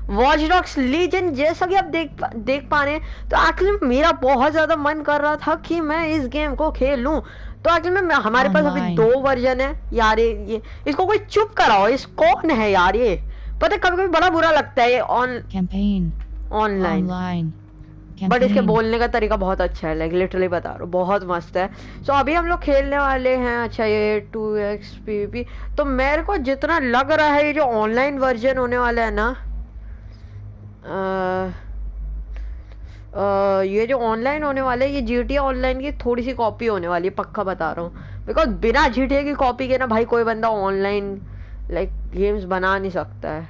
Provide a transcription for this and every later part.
Watch dogs legend, जैसा कि आप देख पा रहे हैं। तो एक्चुअली मेरा बहुत ज्यादा मन कर रहा था कि मैं इस गेम को खेल लूं। तो एक्चुअली में हमारे पास अभी Online. 2 वर्जन है यार। ये इसको कोई चुप कराओ, इस कौन है यार ये? पता है कभी कभी बड़ा बुरा लगता है ये Campaign. ऑनलाइन। Online. बट इसके Campaign. बोलने का तरीका बहुत अच्छा है, लाइक लिटरली बता रहा हूँ, बहुत मस्त है। सो अभी हम लोग खेलने वाले हैं। अच्छा ये 2x PvP। तो मेरे को जितना लग रहा है ये जो ऑनलाइन वर्जन होने वाला है ना, ये जो ऑनलाइन होने वाला है ये GTA ऑनलाइन की थोड़ी सी कॉपी होने वाली है, पक्का बता रहा हूँ। बिकॉज बिना GTA की कॉपी के ना भाई कोई बंदा ऑनलाइन लाइक गेम्स बना नहीं सकता है।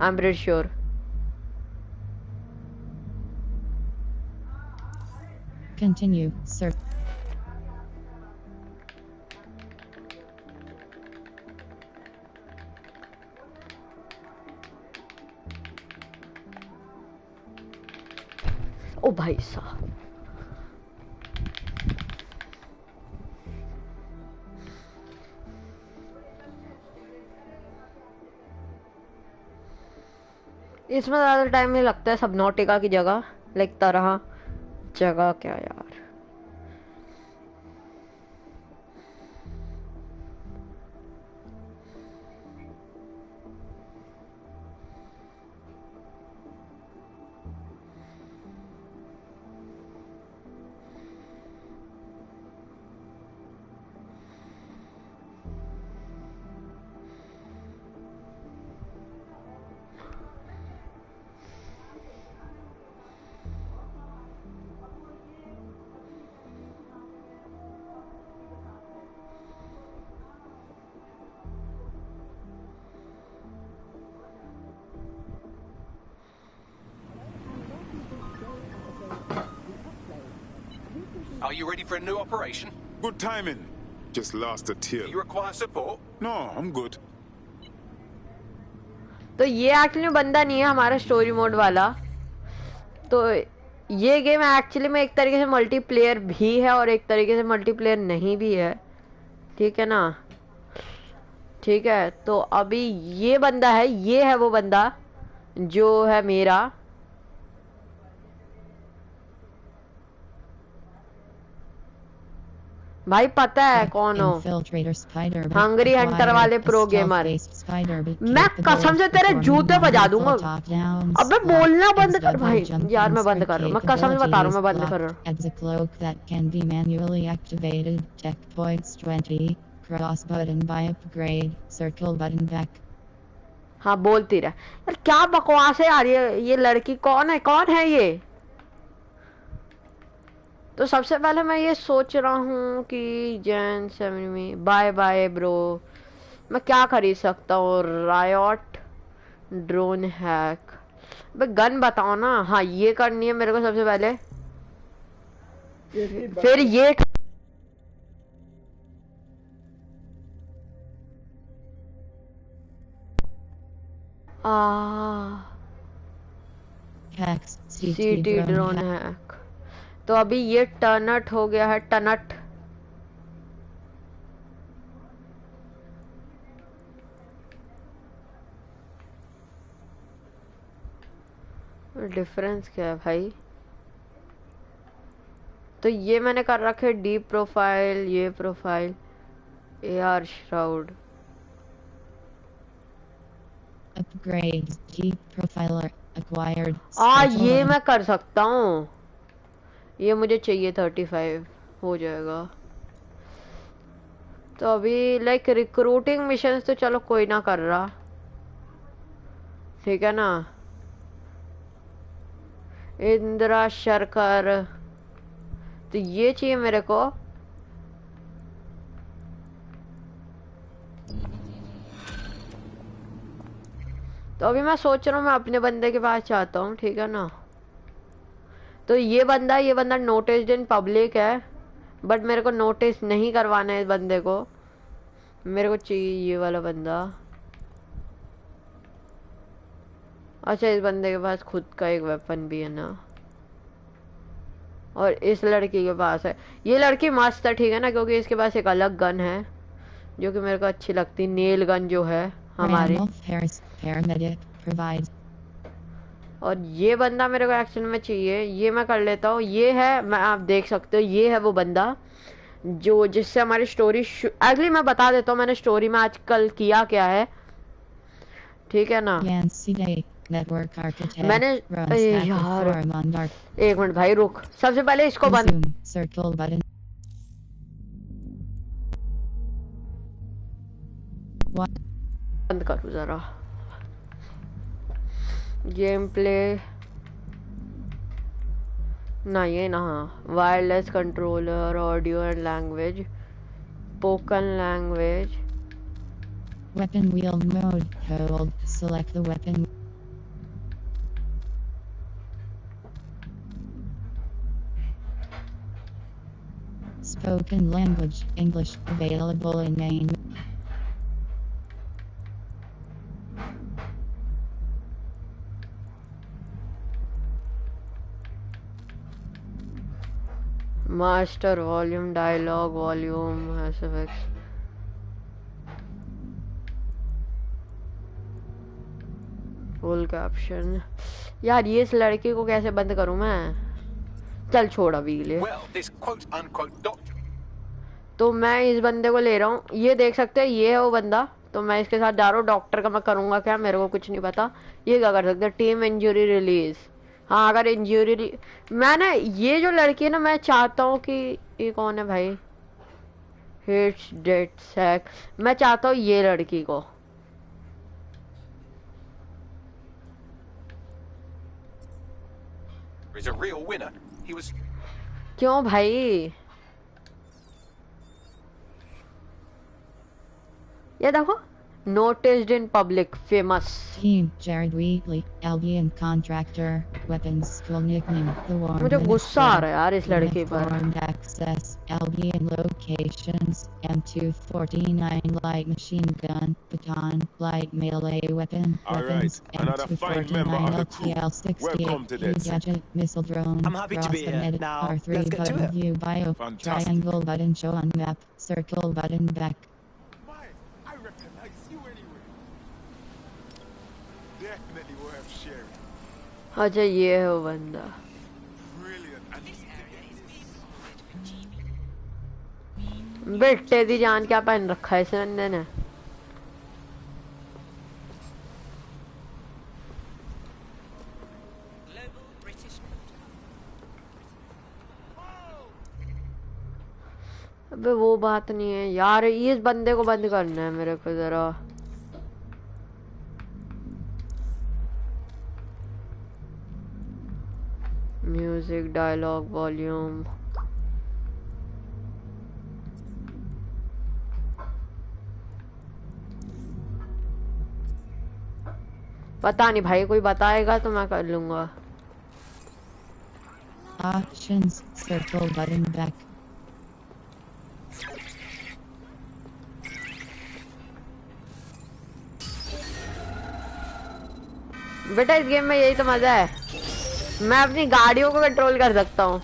I am pretty sure. Continue. Search. ओ भाई साहब, इसमें ज्यादा टाइम नहीं लगता है सबनॉटिका की जगह, लाइक तरह जगह क्या यार। Are you ready for a new operation? Good timing. Just lost a Do till. you require support? No, I'm good. तो ये एक्चुअली बंदा नहीं है हमारा स्टोरी मोड वाला। तो ये गेम एक्चुअली में एक तरीके से मल्टीप्लेयर भी है और एक तरीके से मल्टीप्लेयर नहीं भी है, ठीक है ना। ठीक है, तो अभी ये बंदा है, ये है वो बंदा जो है मेरा। भाई पता है कौन हो? हंगरी हंटर वाले प्रो गेमर। मैं कसम से तेरे जूते बजा दूंगा। अबे बोलना बंद कर भाई। यार मैं बंद कर रहा हूँ, मैं कसम से बता रहा हूँ, मैं बंद कर रहा हूँ। हाँ बोलती रहा यार, क्या बकवास है यार। ये लड़की कौन है, कौन है ये? तो सबसे पहले मैं ये सोच रहा हूँ कि जैन 7 में बाय बाय ब्रो। मैं क्या खरीद सकता हूँ? Riot drone hack. भाई गन बताओ ना। हाँ ये करनी है मेरे को सबसे पहले। फिर ये सिटी ड्रोन हैक। तो अभी ये टनट हो गया है, टनट। डिफरेंस क्या है भाई? तो ये मैंने कर रखे डीप प्रोफाइल, ये profile, AR shroud. Upgrades. Deep profiler acquired. ये मैं कर सकता हूँ। ये मुझे चाहिए 35 हो जाएगा। तो अभी लाइक रिक्रूटिंग मिशन तो चलो कोई ना कर रहा, ठीक है ना। इंदिरा शर्कर, तो ये चाहिए मेरे को। तो अभी मैं सोच रहा हूँ मैं अपने बंदे के पास जाता हूँ, ठीक है ना। तो ये बंदा नोटिस्ड इन पब्लिक है, बट मेरे को नोटिस नहीं करवाना है इस बंदे को। मेरे को चाहिए ये वाला बंदा। अच्छा इस बंदे के पास खुद का एक वेपन भी है ना, और इस लड़की के पास है। ये लड़की मस्त है, ठीक है ना, क्योंकि इसके पास एक अलग गन है जो कि मेरे को अच्छी लगती, नेल गन जो है हमारी। और ये बंदा मेरे को एक्चुअल में चाहिए, ये मैं कर लेता हूँ। ये है, मैं आप देख सकते हो, ये है वो बंदा जो जिससे हमारी स्टोरी एक्चुअली मैं बता देता हूँ मैंने स्टोरी में आजकल किया क्या है, ठीक है ना। Network मैंने architect runs hacker यार forum on dark. एक मिनट भाई रुक, सबसे पहले इसको बंद Resume circle button. बंद करूँ जरा। गेम प्ले ना, ये ना, wireless controller, audio and language, spoken language, Weapon wield mode. Hold. Select the weapon. Spoken language. English. Available in main. Master volume, dialogue volume, SFX, full caption. यार ये इस लड़के को कैसे बंद करूं मैं, चल छोड़ अभी के लिए। Well, this quote-unquote doctor. तो मैं इस बंदे को ले रहा हूँ, ये देख सकते हैं ये है वो बंदा। तो मैं इसके साथ जा रहा हूँ। डॉक्टर का मैं करूँगा क्या, मेरे को कुछ नहीं पता। ये क्या कर सकते हैं, टीम इंजरी रिलीज। हाँ अगर इंजरी, मैं ना ये जो लड़की है ना, मैं चाहता हूँ कि, ये कौन है भाई, हिट्स डेट सैक, मैं चाहता हूँ ये लड़की को। Is a real winner. He was. क्यों भाई, ये देखो, noticed in public, famous। Team Jared Wheatley, Albion contractor, weapons school nickname The War. मुझे गुस्सा आ रहा है यार इस लड़के पर। Uniformed access, Albion locations, M249 light machine gun, baton, light melee weapon, All weapons, right, another fine member of the crew. LTL-68, Welcome to this. gadget, missile drone, I'm happy to be here. edit, Now, R3 let's get to button it. view bio, Fantastic. triangle button show on map, circle button back. I recognize you anyway. Definitely worth sharing. अच्छा ये है वो बंदा। Brilliant. बेटे दी जान क्या पहन रखा है इस बंदे ने। अबे वो बात नहीं है यार, इस बंदे को बंद करना है मेरे को जरा। म्यूजिक, डायलॉग वॉल्यूम, पता नहीं भाई, कोई बताएगा तो मैं कर लूंगा। Options, circle button back. बेटा इस गेम में यही तो मजा है, मैं अपनी गाड़ियों को कंट्रोल कर सकता हूँ।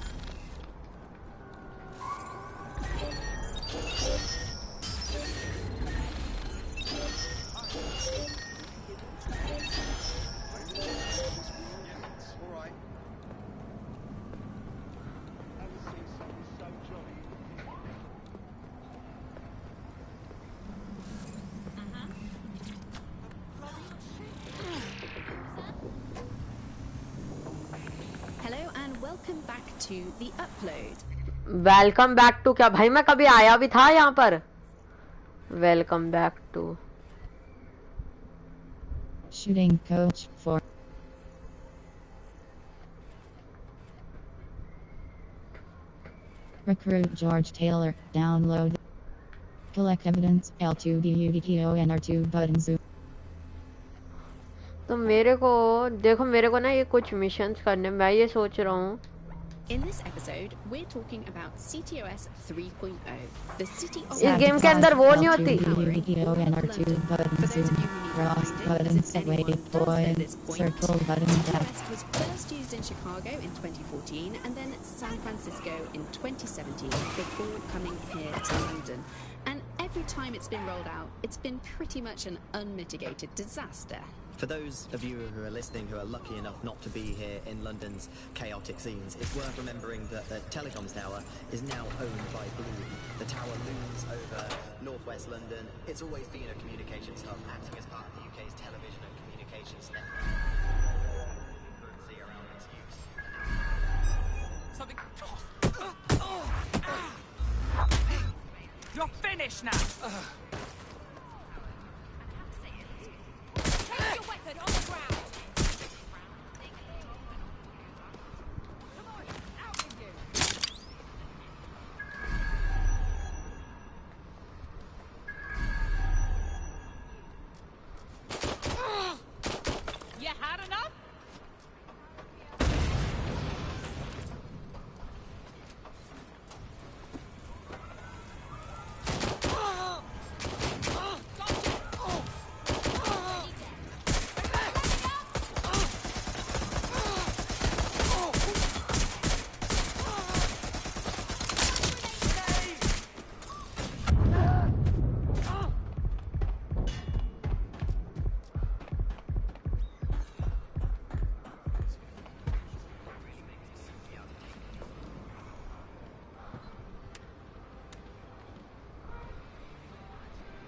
वेलकम बैक टू क्या भाई, मैं कभी आया भी था यहाँ पर। Welcome back to Shooting coach for Recruit George Taylor. Download. Collect evidence. L2 DUDTO and R2 button zoom. तो मेरे को देखो, मेरे को ना ये कुछ मिशंस करने, मैं ये सोच रहा हूँ। In this episode, we're talking about CTOS 3.0, the city of इस गेम के अंदर वो नहीं होती। DUDTO and R2 button zoom. Cross button segway point. Circle button back. CTOS was first used in Chicago in 2014 and then San Francisco in 2017 before coming here to London. And every time it's been rolled out, it's been pretty much an unmitigated disaster. For those of you who are listening who are lucky enough not to be here in London's chaotic scenes, it's worth remembering that the telecoms tower is now owned by Blue. The tower looms over northwest London. It's always been a communications hub, acting as part of the UK's television and communications network. Frequency around its use. Something. You're finished now. Take your weapon on the ground. Come on, out with you. You had enough?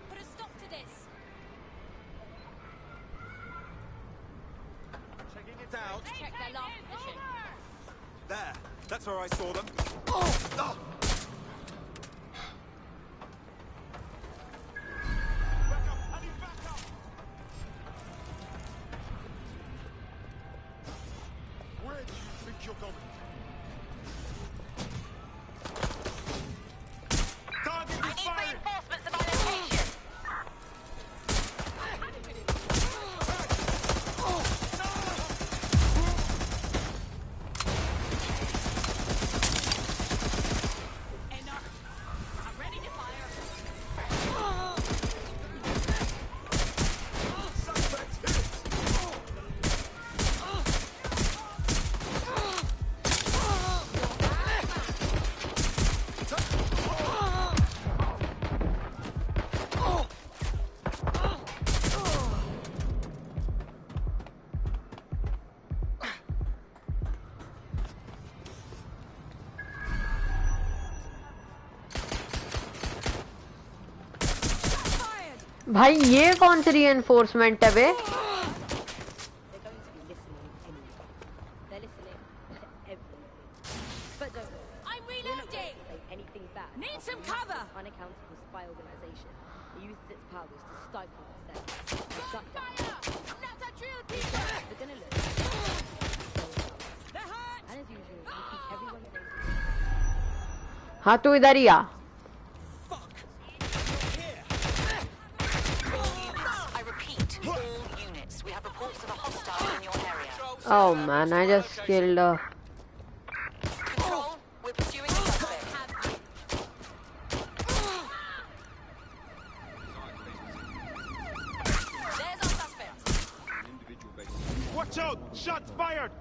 Put a stop to this. Checking it out. Check their last position. There. That's where I saw them. Back up. I need back up. Where do you think you're going? Target is fired. Reinforcements of my location. Enough. I'm ready to fire. Suspect hit. भाई ये कौन सी reinforcement है बे? They're going to be listening anyway. They're listening to everything. But don't worry. I'm We're not going reloading. to say anything back. Need after some we have cover. this unaccountable spy organization. It uses its powers to stifle dissent. And shut down. That's a drill people. They're going to look. They're hurt. And as usual, we keep everyone safe. हाँ तू इधर ही आ. I repeat, all units. We have reports of a hostile in your area. Oh man, I just killed her. Control, we're pursuing a suspect. There's our suspect. Watch out! Shots fired!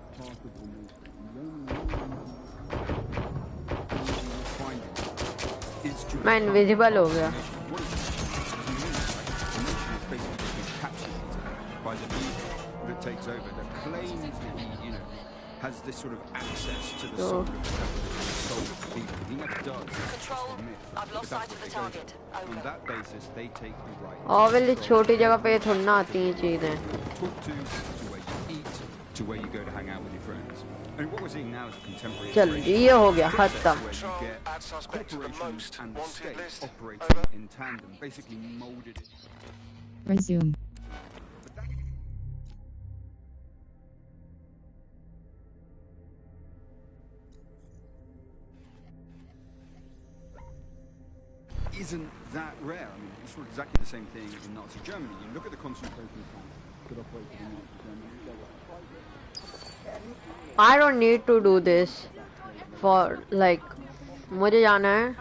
मैं invisible हो गया. By the leader that takes over, that claims that he, has this sort of access to the soul of the people. He never does. Control, I've lost sight of the target. On Over. that basis, they take the right. Obviously छोटी जगह पे थोड़ी ना आती हैं चीजें. Talk to where you eat, to where you go to hang out with your friends. And what we're seeing now is a contemporary. चल ये हो गया खत्म. Where you get Add suspect to the corporations most and the wanted state list. operating Over. in tandem, basically molded it. Resume. Isn't that rare? I mean, you saw exactly the same thing in Nazi Germany. You look at the concentration camps that operated in Nazi Germany. They were I don't need to do this for like मुझे जाना है.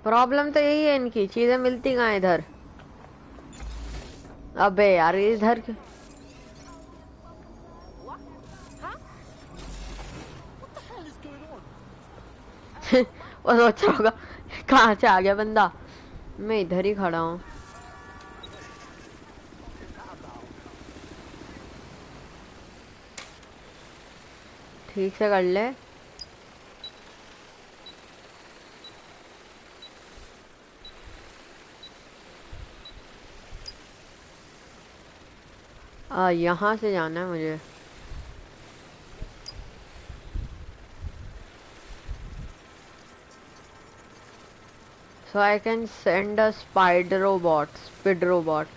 Problem तो यही है, इनकी चीजें मिलती कहाँ इधर। अबे यार इधर वो सोच रहा होगा कहाँ से आ गया बंदा, मैं इधर ही खड़ा हूँ। ठीक से कर ले। यहाँ से जाना है मुझे। So I can send a spider robot, speed robot,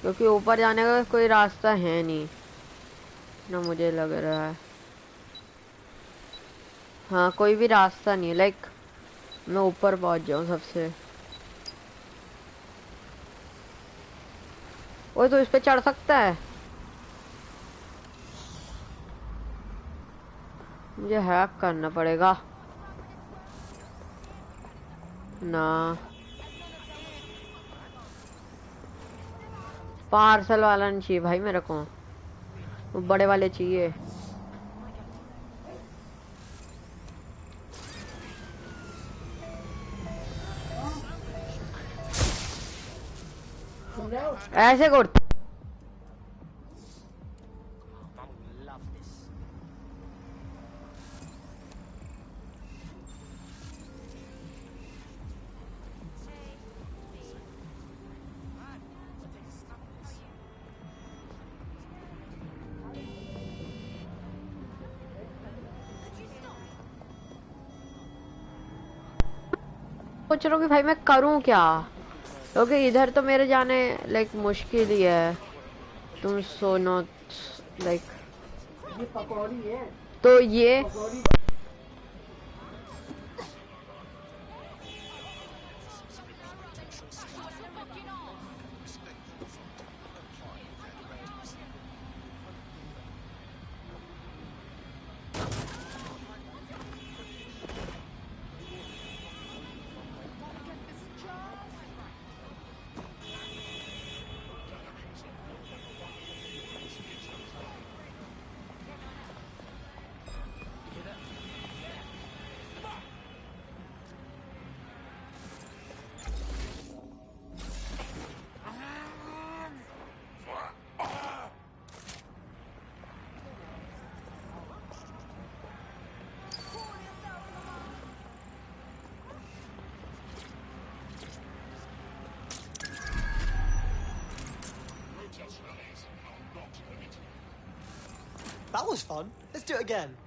क्योंकि ऊपर जाने का कोई रास्ता है नहीं ना मुझे लग रहा है। हाँ कोई भी रास्ता नहीं है, लाइक मैं ऊपर पहुंच जाऊँ सबसे। वो तो इस पे चढ़ सकता है, मुझे हैक करना पड़ेगा ना। पार्सल वाला नहीं चाहिए भाई मेरे को, वो बड़े वाले चाहिए। ऐसे करते सोच रहा हूँ कि भाई मैं करूँ क्या, क्योंकि इधर तो मेरे जाने लाइक मुश्किल ही है। तुम सुनो लाइक तो ये That was fun. Let's do it again.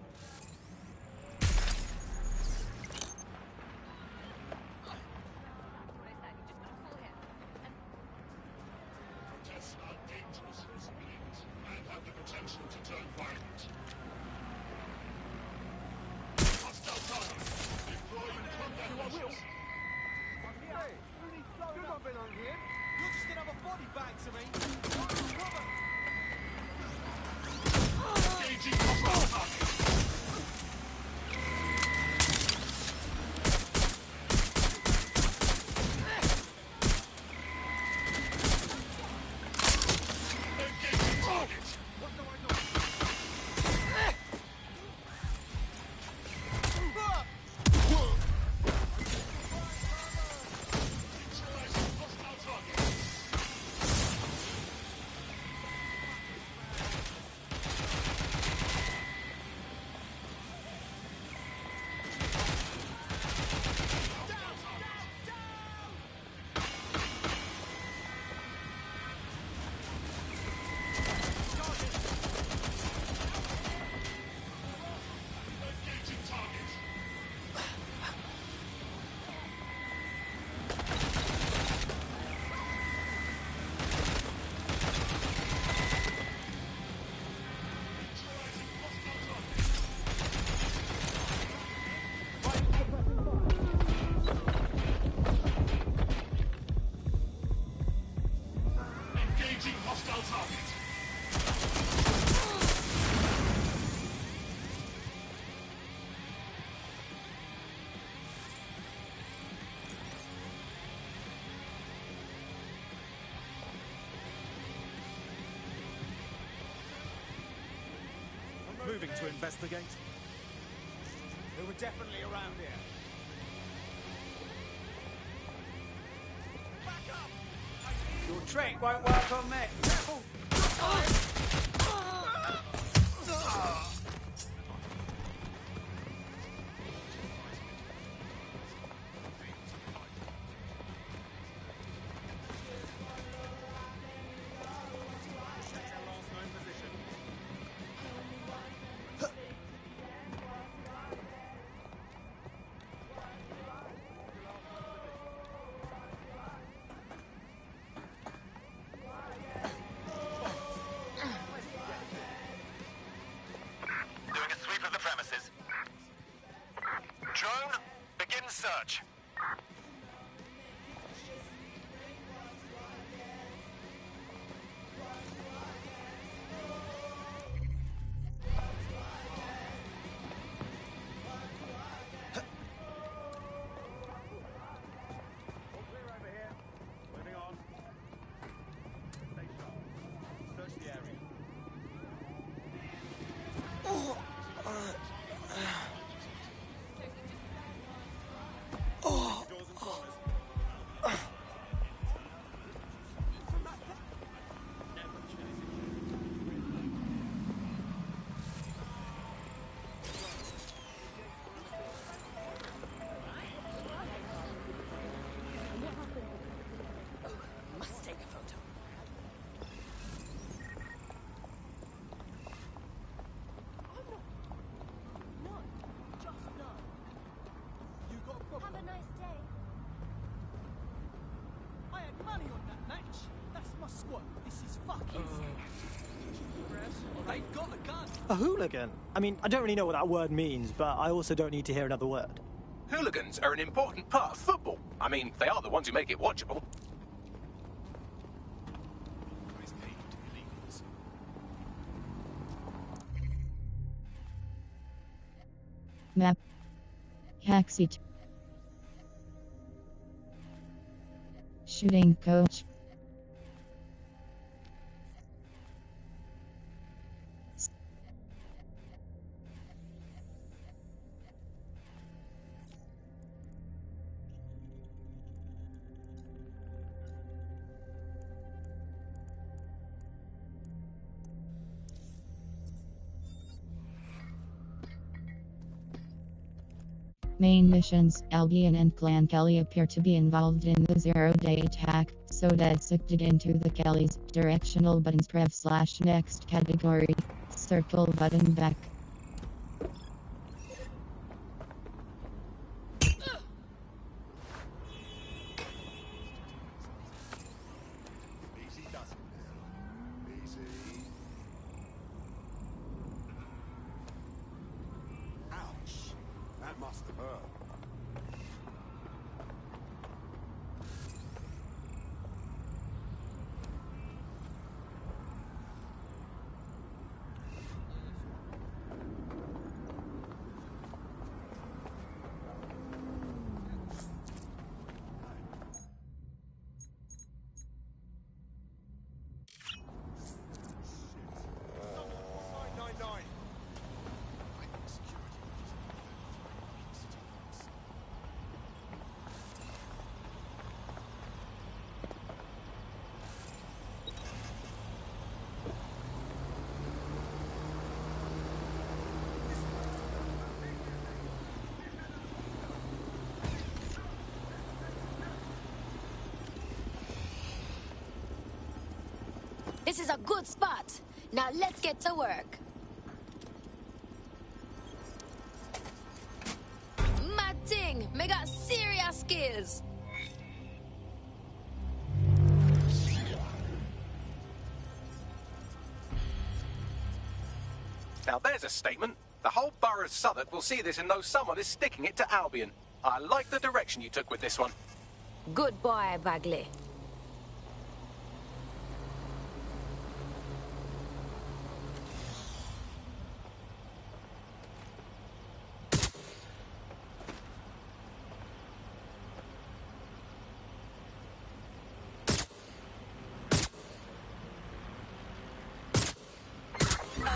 moving to investigate? They were definitely around here. Back up! Your trick won't work on me. Careful! Doing a sweep of the premises. Drone, begin search. All clear over here. Moving on. Stay sharp. Search the area. Doors and corners. Must take a photo. No, just no. You got a problem? Have a nice day. I had money on that match. That's my squad. This is fucking They've got a gun. A hooligan? I mean, I don't really know what that word means, but I also don't need to hear another word. Hooligans are an important part of football. I mean, they are the ones who make it watchable. Map. Hackseat. Shooting coach. Main missions. Albion and Clan Kelly appear to be involved in the zero-day attack, so that's dig into the Kellys. Directional buttons prev/next category. Circle button back. Easy does it. Easy. Ouch. That must have hurt. This is a good spot. Now let's get to work. Mad thing, me got serious skills. Now there's a statement. The whole borough of Southwark will see this and know someone is sticking it to Albion. I like the direction you took with this one. Good boy, Bagley.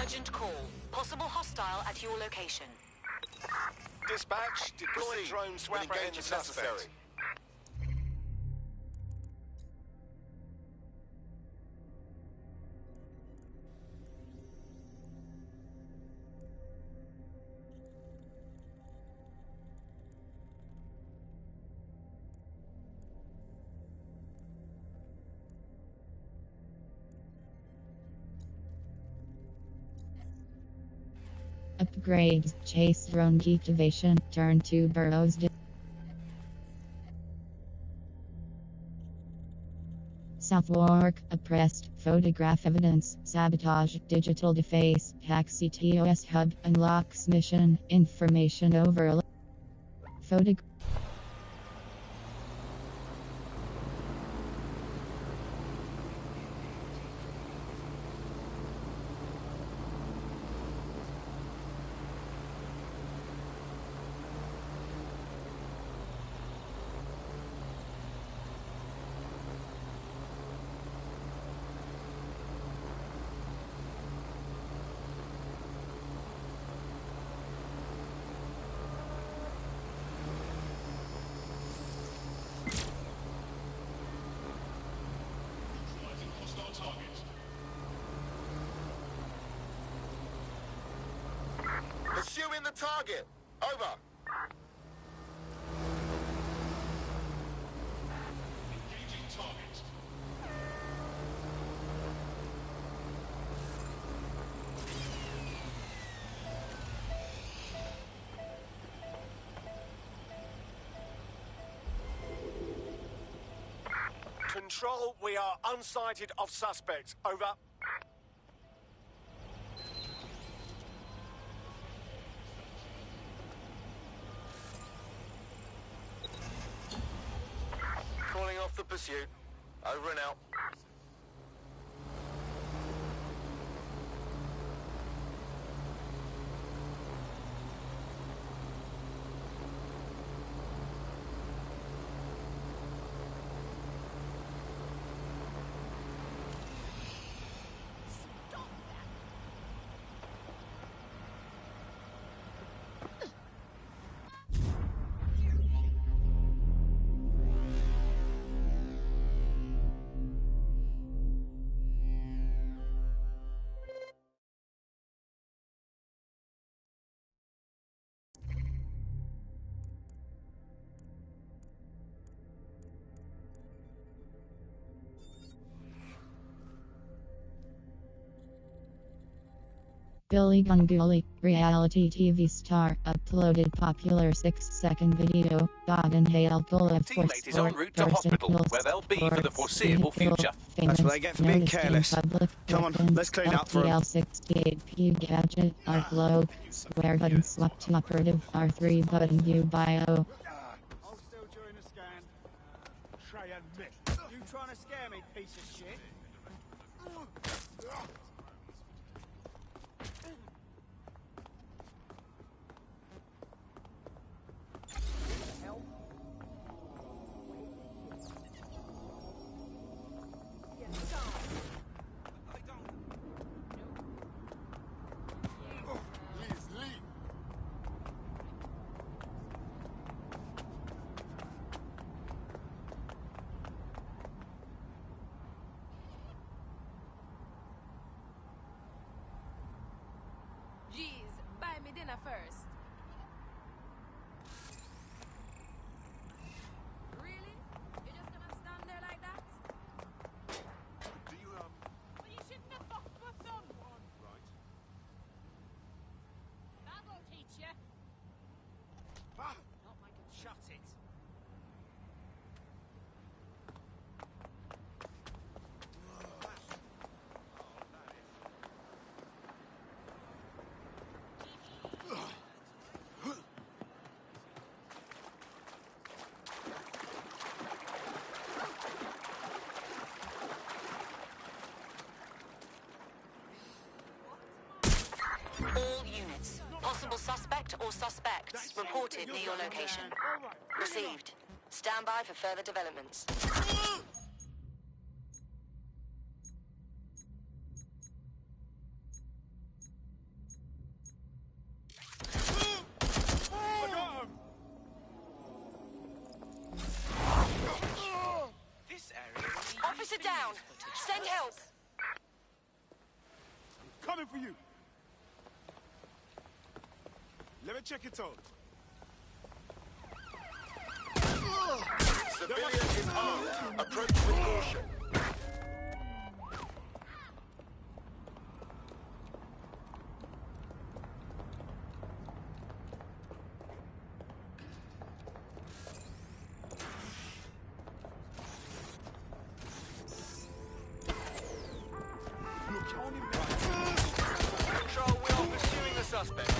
Urgent call. Possible hostile at your location. Dispatch, deploy drones to apprehend the suspect. Upgrades, chase drone deactivation, turn to burrows. Southwark, oppressed, photograph evidence, sabotage, digital deface, hack CTOS hub, unlocks mission, information overload. Photograph. Pursuing the target. Over. Engaging target. Control, we are unsighted of suspects. Over. Calling off the pursuit. Over and out. Billy Ganguly, reality TV star, uploaded popular 6-second video. God inhale Golef for Teammate is en route to hospital, where they'll be for the foreseeable future. That's what they get for being careless. Come on, let's clean up for 'em. L68P gadget, arc low, square button swap to operative, R3 button view bio. I'm still doing a scan. Trey and Mick. You trying to scare me, piece of shit? Jeez, buy me dinner first. Really? You're just gonna stand there like that? Do you, Well, you shouldn't have fucked with someone. Right. That won't teach you. Ah! Not my computer. Shut it. All units. Possible suspect or suspects reported near your location. Received. Stand by for further developments. Send help. I'm coming for you. Let me check it out. Civilian is armed. Approach with caution. Control, we are pursuing the suspect.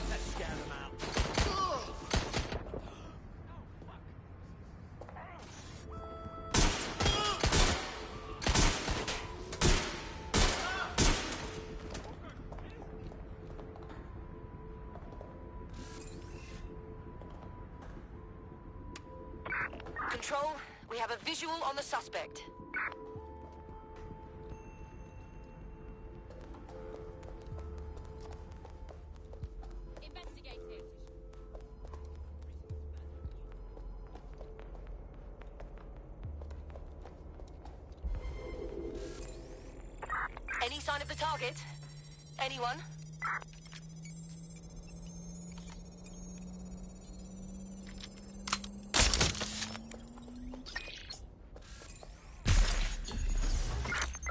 Let's scare them out. Control, we have a visual on the suspect. Investigating. Any sign of the target? Anyone?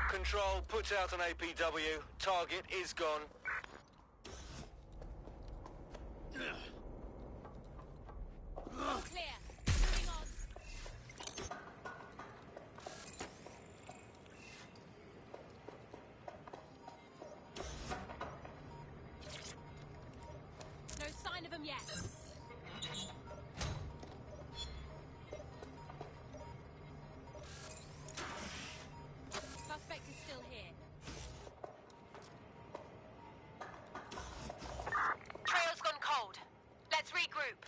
Control, put out an APW. Target is gone. All clear. Moving on. No sign of him yet. Suspect is still here. Trail's gone cold. Let's regroup.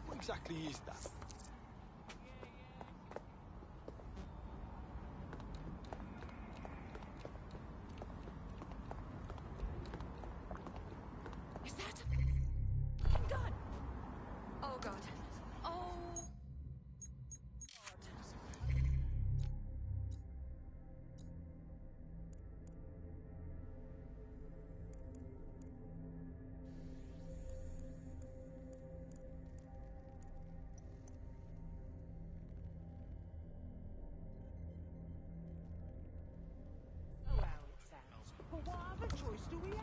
What exactly is that? Is that a fucking gun? Oh god. Oh god. Oh, how it sounds. But what other choice do we have?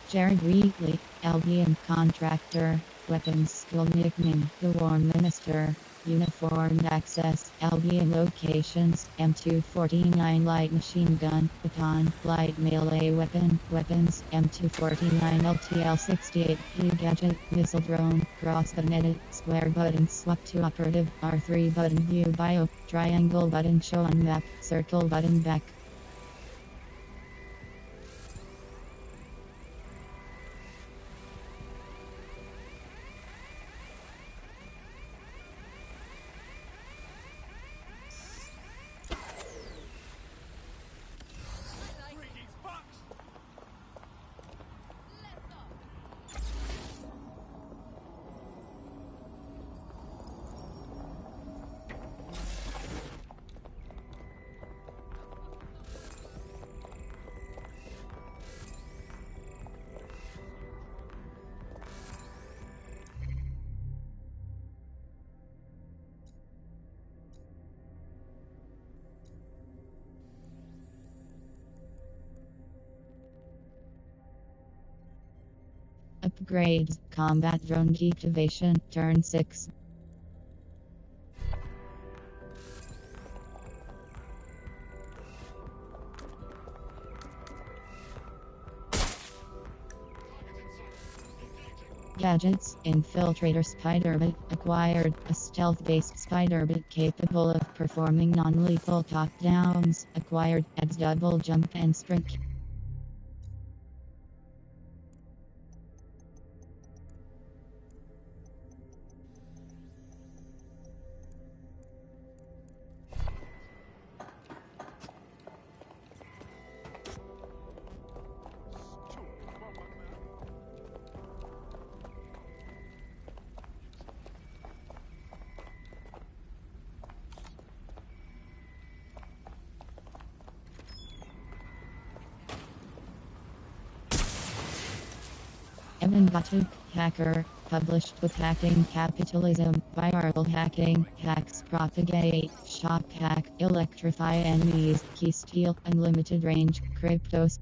Jared Wheatley, Albion contractor, weapons school nickname, the War Minister, uniformed access, Albion locations, M249 light machine gun, baton, light melee weapon, weapons, M249 LTL-68P gadget, missile drone, cross button edit, square button swap to operative, R3 button view bio, triangle button show on map, circle button back. Upgrades. Combat drone activation. Turn 6. Gadgets. Infiltrator Spider-Bit acquired. A stealth-based Spider-Bit capable of performing non-lethal top-downs. Acquired. Adds double jump and sprint. Evan Batuk, hacker, published with Hacking Capitalism, viral hacking, hacks propagate, shock hack, electrify enemies, key steal, unlimited range, cryptos.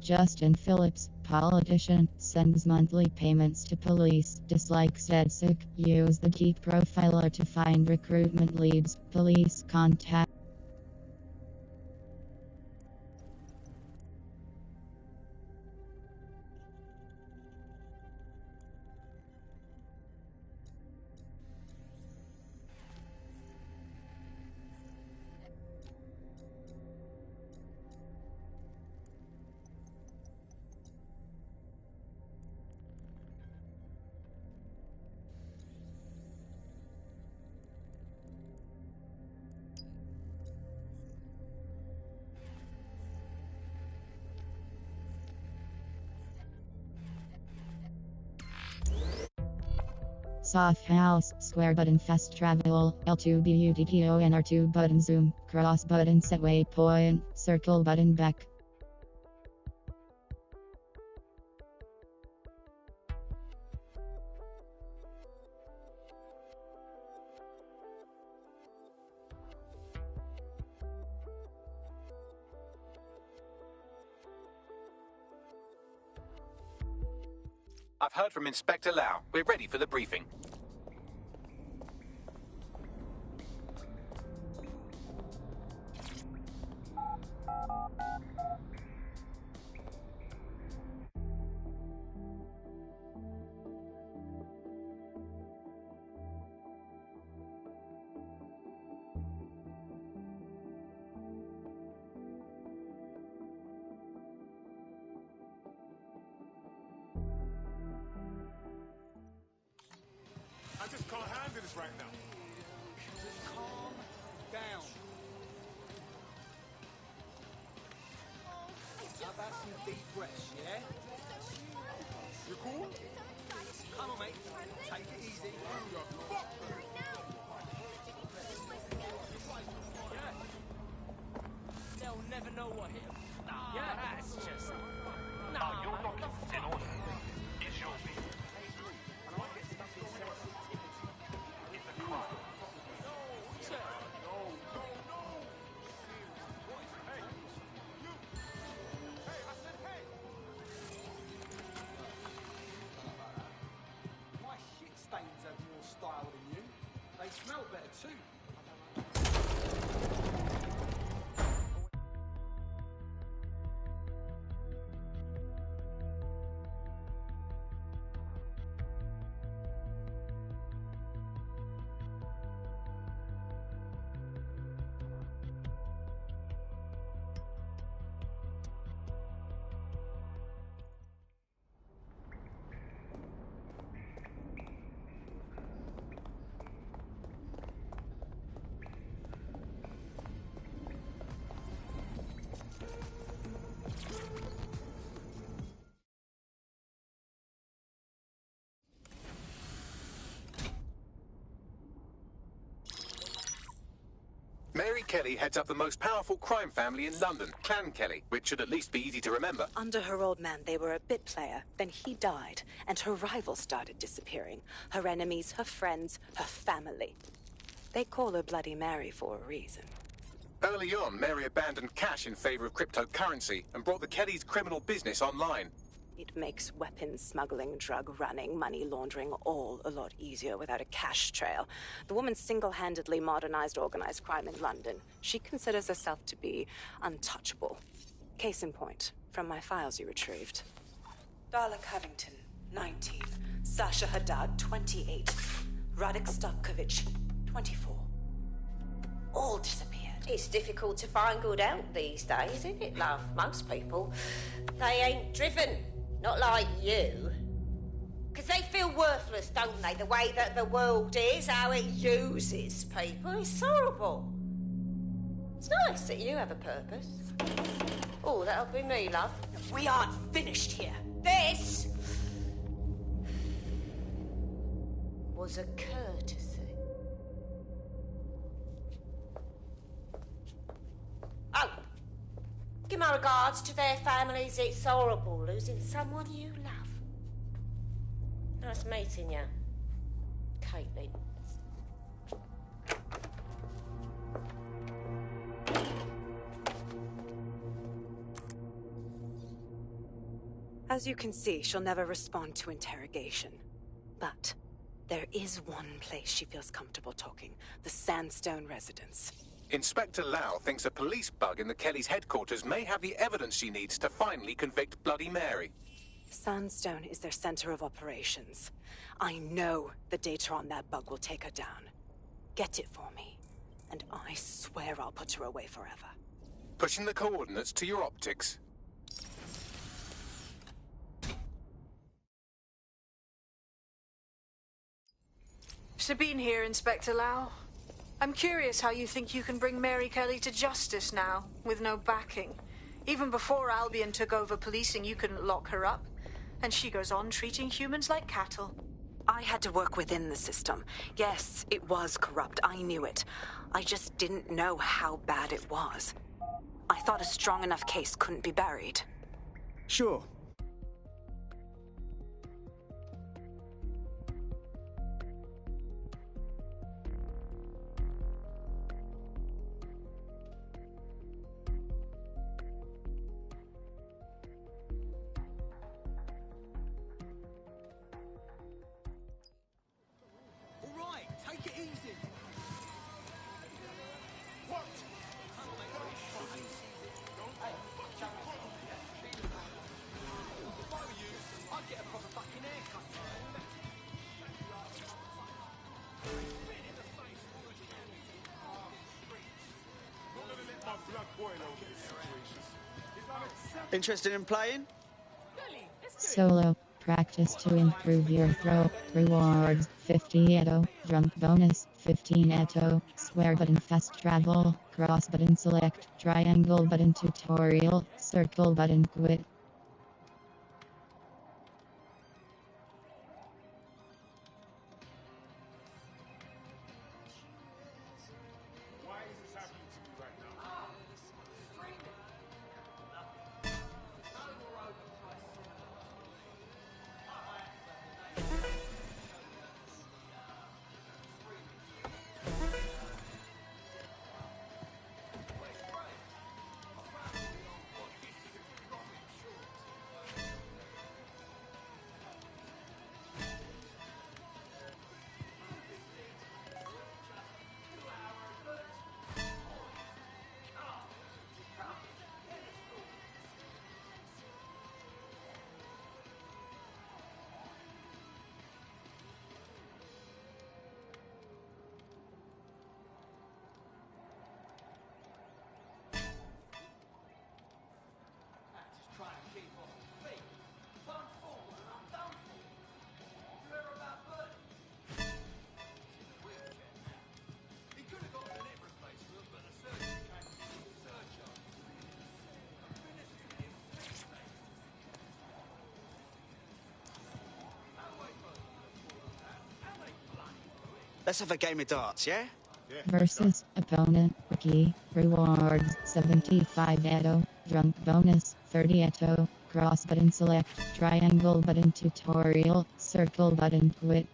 Justin Phillips, politician, sends monthly payments to police. Dislikes EdSec. Use the Geek Profiler to find recruitment leads. Police contact. Soft house, square button fast travel, L2 BUTTON R2 button zoom, cross button set waypoint, circle button back. I've heard from Inspector Lau. We're ready for the briefing. I just can't handle this right now. Just calm down. How about some deep breaths, yeah? You cool? Come on, mate. Take it easy. Fuck you. They'll never know what hit 'em. Yeah, that's just... Nah, Your man, what the documents in fuck? order. Is your view? My shit stains have more style than you. They smell better too. Kelly heads up the most powerful crime family in London, Clan Kelly, which should at least be easy to remember. Under her old man, they were a bit player. Then he died, and her rivals started disappearing. Her enemies, her friends, her family. They call her Bloody Mary for a reason. Early on, Mary abandoned cash in favor of cryptocurrency and brought the Kellys' criminal business online. It makes weapons smuggling, drug running, money laundering all a lot easier without a cash trail. The woman single-handedly modernized organized crime in London. She considers herself to be untouchable. Case in point, from my files you retrieved. Darla Covington, 19. Sasha Haddad, 28. Radek Stavkovich, 24. All disappeared. It's difficult to find good help these days, isn't it, love? Most people, they ain't driven. Not like you. 'Cause they feel worthless, don't they? The way that the world is, how it uses people. It's horrible. It's nice that you have a purpose. Oh, that'll be me, love. We aren't finished here. This was a courtesy. Oh, give my regards to their families. It's horrible losing someone you love. Nice meeting you, Caitlin. As you can see, she'll never respond to interrogation. But there is one place she feels comfortable talking. The Sandstone residence. Inspector Lau thinks a police bug in the Kellys' headquarters may have the evidence she needs to finally convict Bloody Mary. Sandstone is their center of operations. I know the data on that bug will take her down. Get it for me, and I swear I'll put her away forever. Pushing the coordinates to your optics. Sabine here, Inspector Lau. I'm curious how you think you can bring Mary Kelly to justice now, with no backing. Even before Albion took over policing, you couldn't lock her up. And she goes on treating humans like cattle. I had to work within the system. Yes, it was corrupt. I knew it. I just didn't know how bad it was. I thought a strong enough case couldn't be buried. Sure. Interested in playing? Solo. Practice to improve your throw. Rewards 50 Eto. Jump bonus 15 Eto. Square button fast travel. Cross button select. Triangle button tutorial. Circle button quit. Let's have a game of darts, yeah? Versus opponent rookie. Rewards 75 Eto. Drunk bonus 30 Eto. Cross button select. Triangle button tutorial. Circle button quit.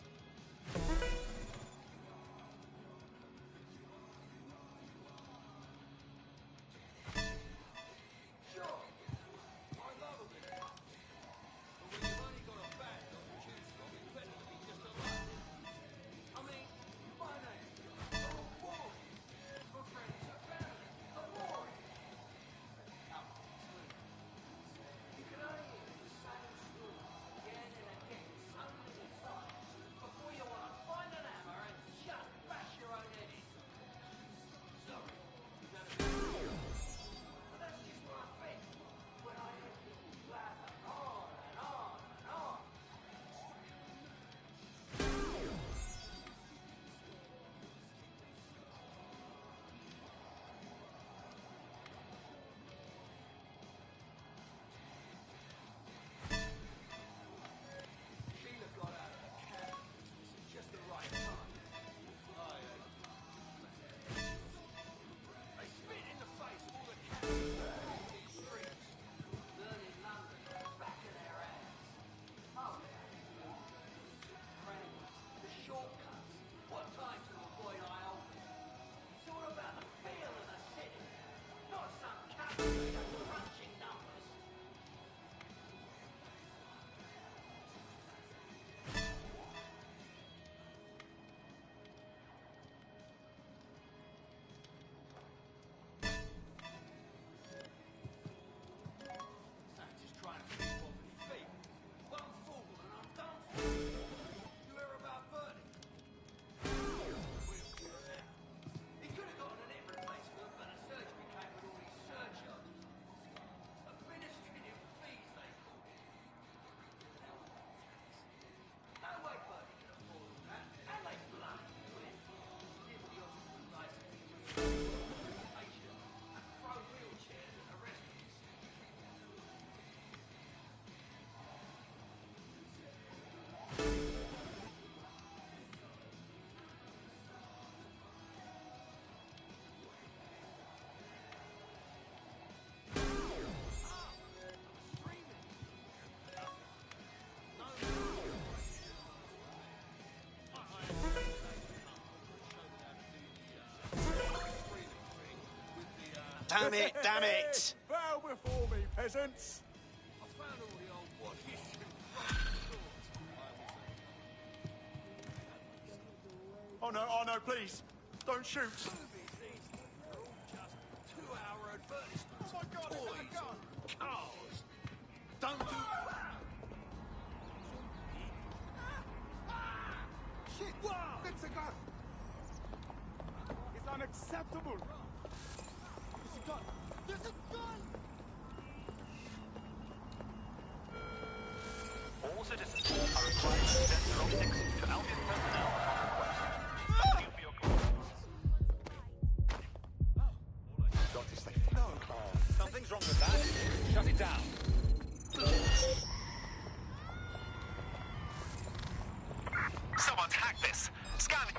Damn it, damn it! Bow before me, peasants! I found all the old watches. Oh no, please! Don't shoot! They're all just 2-hour advertisements. Oh my god, it's a gun! Cars! Don't do... Shit! Wow! It's a gun! It's unacceptable! There's a gun! There's a gun! All citizens are required to send their own exit to Albion personnel upon request. Thank you for your confidence. Got to stay fucking calm. Something's wrong with that. Shut it down. Someone's hacked this. Scan it.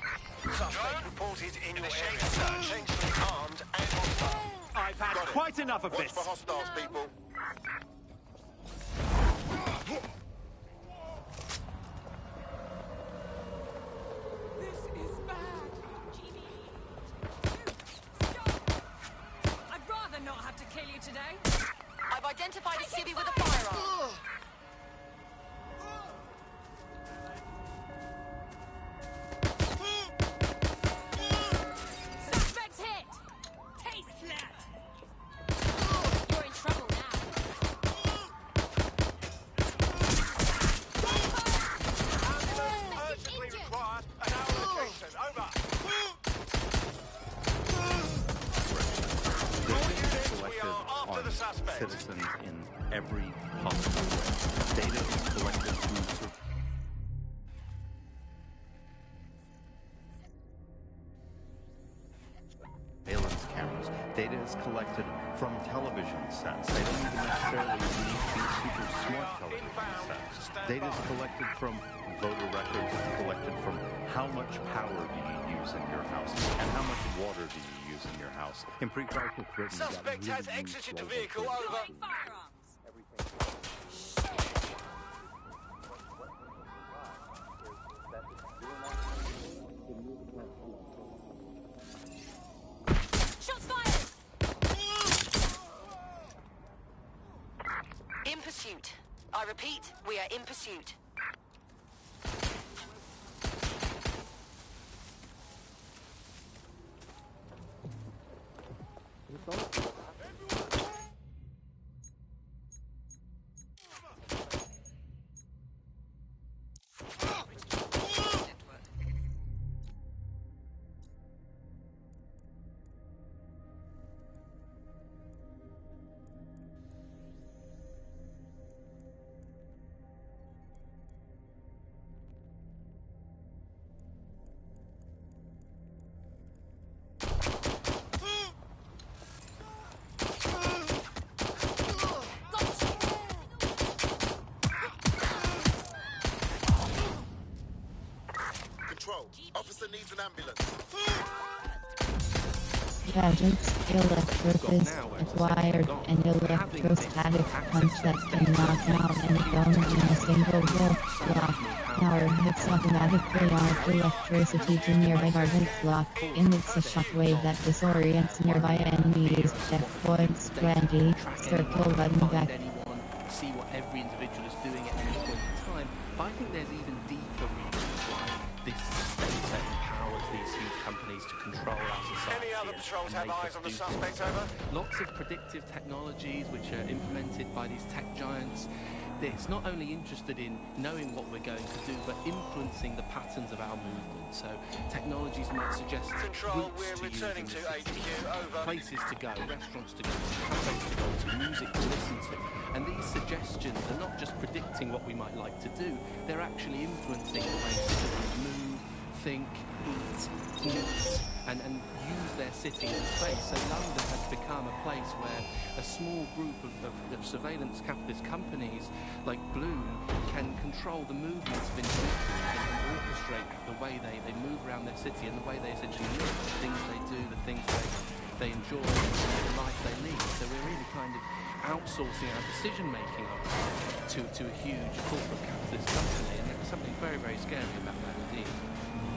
Suspect reported in your Initiate area. search. Potentially armed and hostile. I've had Got it. quite enough of Watch this. for hostiles, people. This is bad. Stop! I'd rather not have to kill you today. I've identified a civvy with a firearm. Suspect's hit! Taste that! You're in trouble now. Urgently required an hour location. Over. We are after the suspect. Citizens in every possible way. Data is collected through surveillance cameras Data is collected from television sets. They don't even necessarily need to be super smart television sets. Data is collected from voter records. It's collected from how much power do you use in your house and how much water do you use in your house. In pre-crisis Britain, Suspect has exited the vehicle. Over. Shots fired! In pursuit. I repeat, we are in pursuit. Control. Officer needs an ambulance. Gadgets, electrofist, acquired an electrostatic punch that can knock out any bone in a single blow. Block. Power hits automatically arc electricity to nearby target block. Emits a shockwave that disorients nearby enemies. Checkpoints 20. Circle button back. See what every individual is doing at any point in time, but I think there's even deeper reasons why this data empowers these huge companies to control our society. Any other patrols and have make eyes us on the do suspect, things. over? Lots of predictive technologies which are implemented by these tech giants. It's not only interested in knowing what we're going to do, but influencing the patterns of our movement. So technologies might suggest Control, routes we're to use returning in to the city, HQ, over. places to go, restaurants to go to, cafes to go to, music to listen to. And these suggestions are not just predicting what we might like to do, they're actually influencing the way citizens move, think, eat, and use their city as a space. So London has become a place where a small group of surveillance capitalist companies like Bloom can control the movements of individuals and orchestrate the way they move around their city and the way they essentially live, the things they do, the things they enjoy, the life they lead. So we're really kind of outsourcing our decision-making to a huge corporate capitalist company, and there's something very, very scary about that indeed.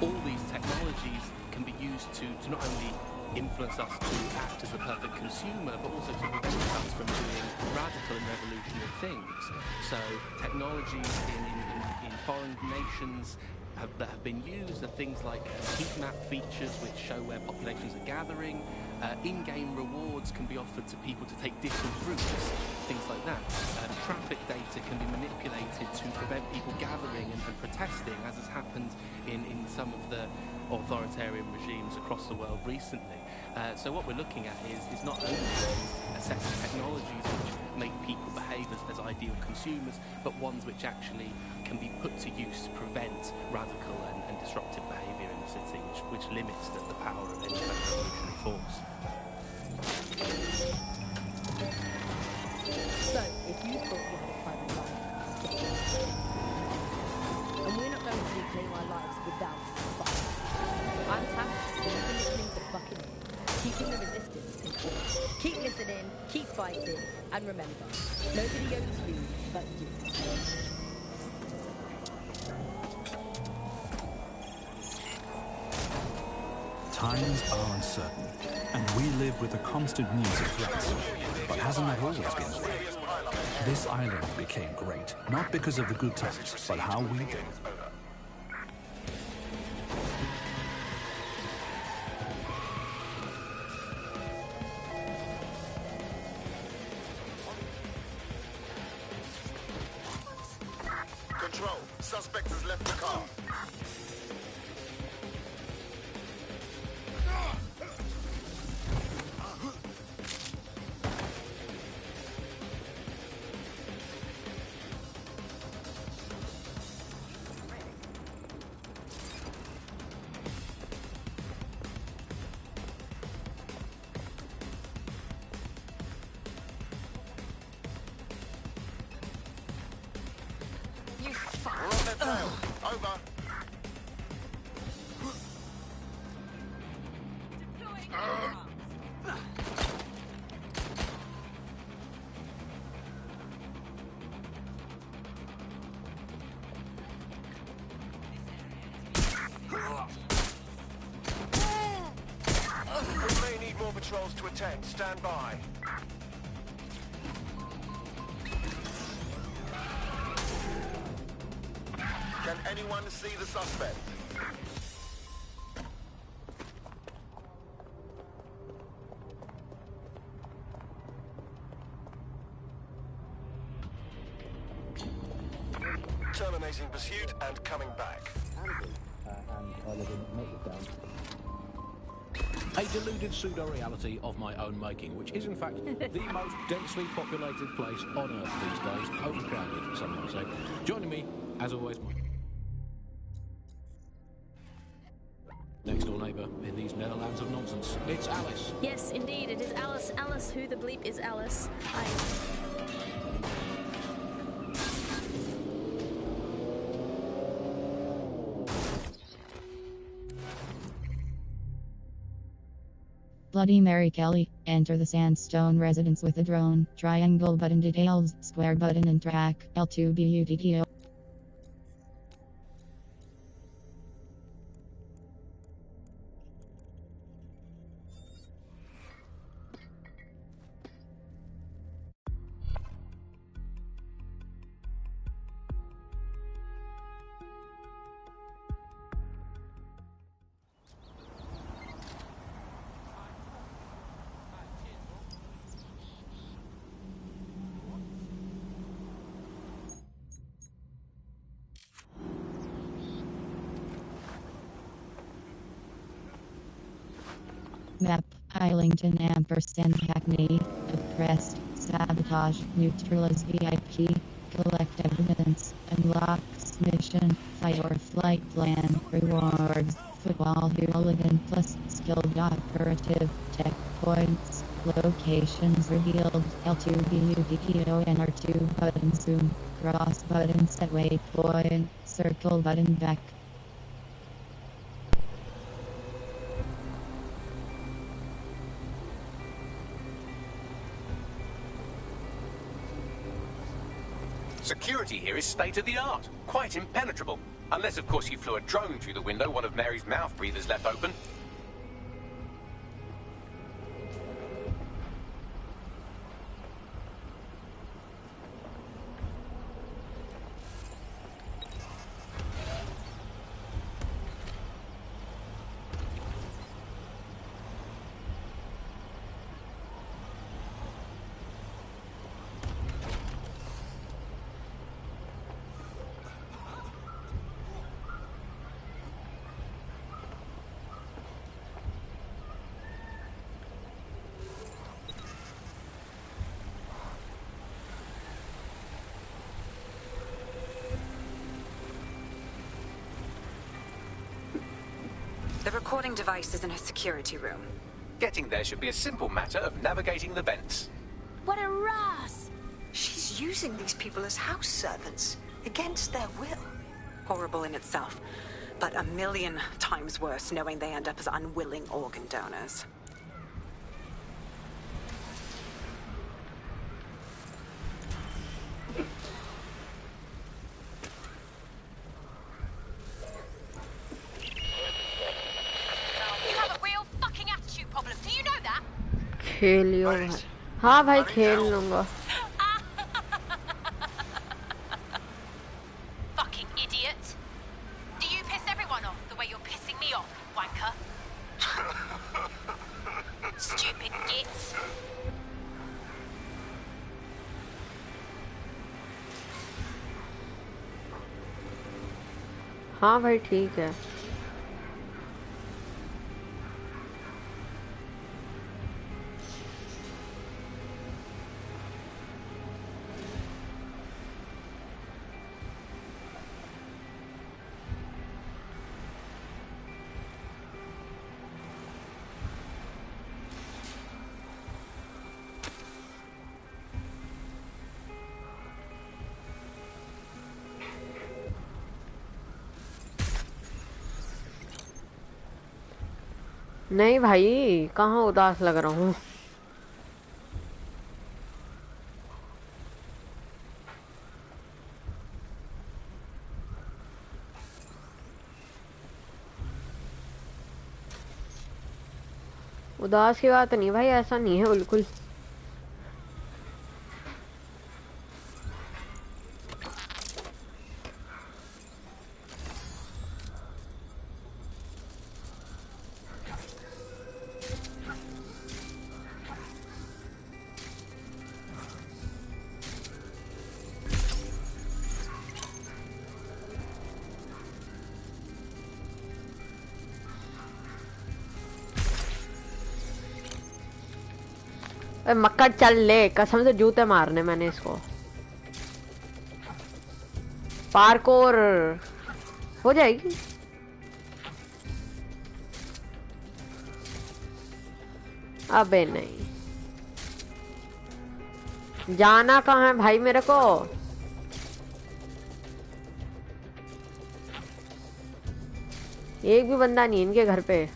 All these technologies can be used to not only influence us to act as the perfect consumer, but also to prevent us from doing radical and revolutionary things. So technologies in foreign nations that have been used are things like heat map features which show where populations are gathering. In-game rewards can be offered to people to take different routes, things like that. Traffic data can be manipulated to prevent people gathering and protesting, as has happened in some of the authoritarian regimes across the world recently. So what we're looking at is not only a set of technologies which make people behave as ideal consumers, but ones which actually can be put to use to prevent radical and disruptive behaviour in the city, which limits the power of any kind of revolutionary force. So, if you thought you had a private life, and we're not going to reclaim our lives without fight. I'm Tam, and you've been listening to Bucking In, keeping the resistance informed. Keep listening, keep fighting, and remember, nobody owns you but you. Times are uncertain, and we live with the constant news of threats. But hasn't that always been the way? This island became great, not because of the good times, but how we did. Control. Suspect has left the car. tail. Over. We may need more patrols to attend. Stand by. Can anyone see the suspect? Terminating pursuit and coming back. A deluded pseudo-reality of my own making, which is in fact the most densely populated place on Earth these days, overcrowded, some might say. Joining me, as always, my next door neighbour in these Netherlands of nonsense. It's Alice. Yes, indeed, it is Alice. Alice, who the bleep is Alice? Hi. Bloody Mary Kelly, enter the sandstone residence with a drone, triangle button details, square button and track, L2BUTTO. Map, Islington ampersand Hackney, oppressed, sabotage, neutralize VIP, collect evidence, unlocks mission, fight or flight plan, rewards, football hooligan plus skilled operative, checkpoints, locations revealed, L2BUTTO and R2 button zoom, cross button set waypoint, circle button back. Security here is state-of-the-art, quite impenetrable. Unless, of course, you flew a drone through the window one of Mary's mouth breathers left open. The recording device is in her security room. Getting there should be a simple matter of navigating the vents. What a ras! She's using these people as house servants, against their will. Horrible in itself, but a million times worse knowing they end up as unwilling organ donors. खेलियो भाई हाँ भाई खेल लूंगा Fucking idiot. Do you piss everyone off the way you're pissing me off, wanker? Stupid git. हाँ भाई ठीक है नहीं भाई, कहाँ उदास लग रहा हूँ। उदास की बात नहीं भाई, ऐसा नहीं है बिल्कुल। मक्कड़ चल ले, कसम से जूते मारने मैंने इसको। पार्कोर हो जाएगी। अबे नहीं, जाना कहाँ है भाई मेरे को? एक भी बंदा नहीं इनके घर पे।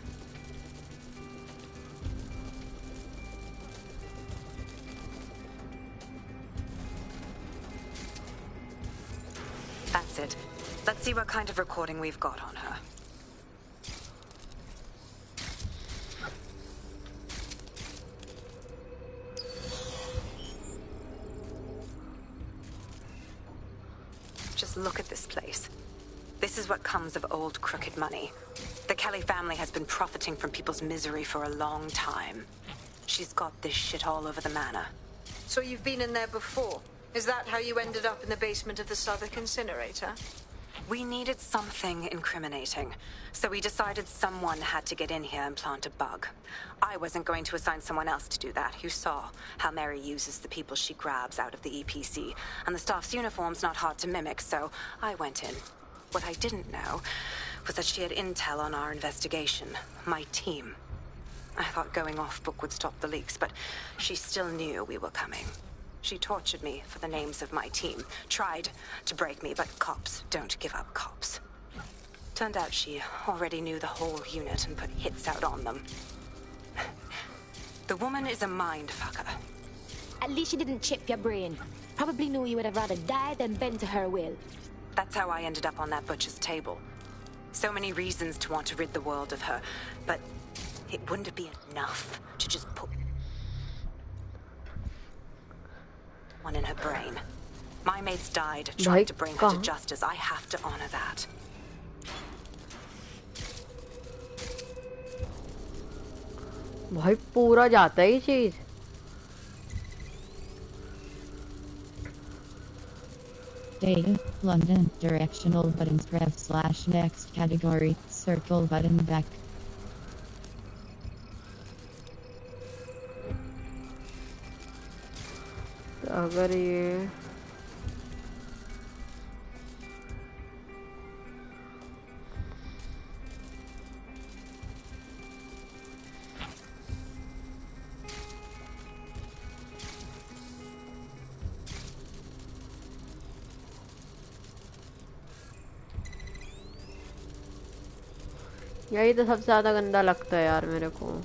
That's it. Let's see what kind of recording we've got on her. Just look at this place. This is what comes of old crooked money. The Kelly family has been profiting from people's misery for a long time. She's got this shit all over the manor. So you've been in there before? Is that how you ended up in the basement of the Southwark incinerator? We needed something incriminating, so we decided someone had to get in here and plant a bug. I wasn't going to assign someone else to do that. You saw how Mary uses the people she grabs out of the EPC, and the staff's uniform's not hard to mimic, so I went in. What I didn't know was that she had intel on our investigation, my team. I thought going off book would stop the leaks, but she still knew we were coming. She tortured me for the names of my team, tried to break me, but cops don't give up cops. Turned out she already knew the whole unit and put hits out on them. The woman is a mind-fucker. At least she didn't chip your brain. Probably knew you would have rather died than bend to her will. That's how I ended up on that butcher's table. So many reasons to want to rid the world of her, but it wouldn't be enough to just put one in her brain. My mates died trying to bring her to justice. I have to honor that. भाई पूरा जाता है ये चीज। Data, London, directional buttons pref / next category, circle button back. अगर ये यही तो सबसे ज्यादा गंदा लगता है यार मेरे को।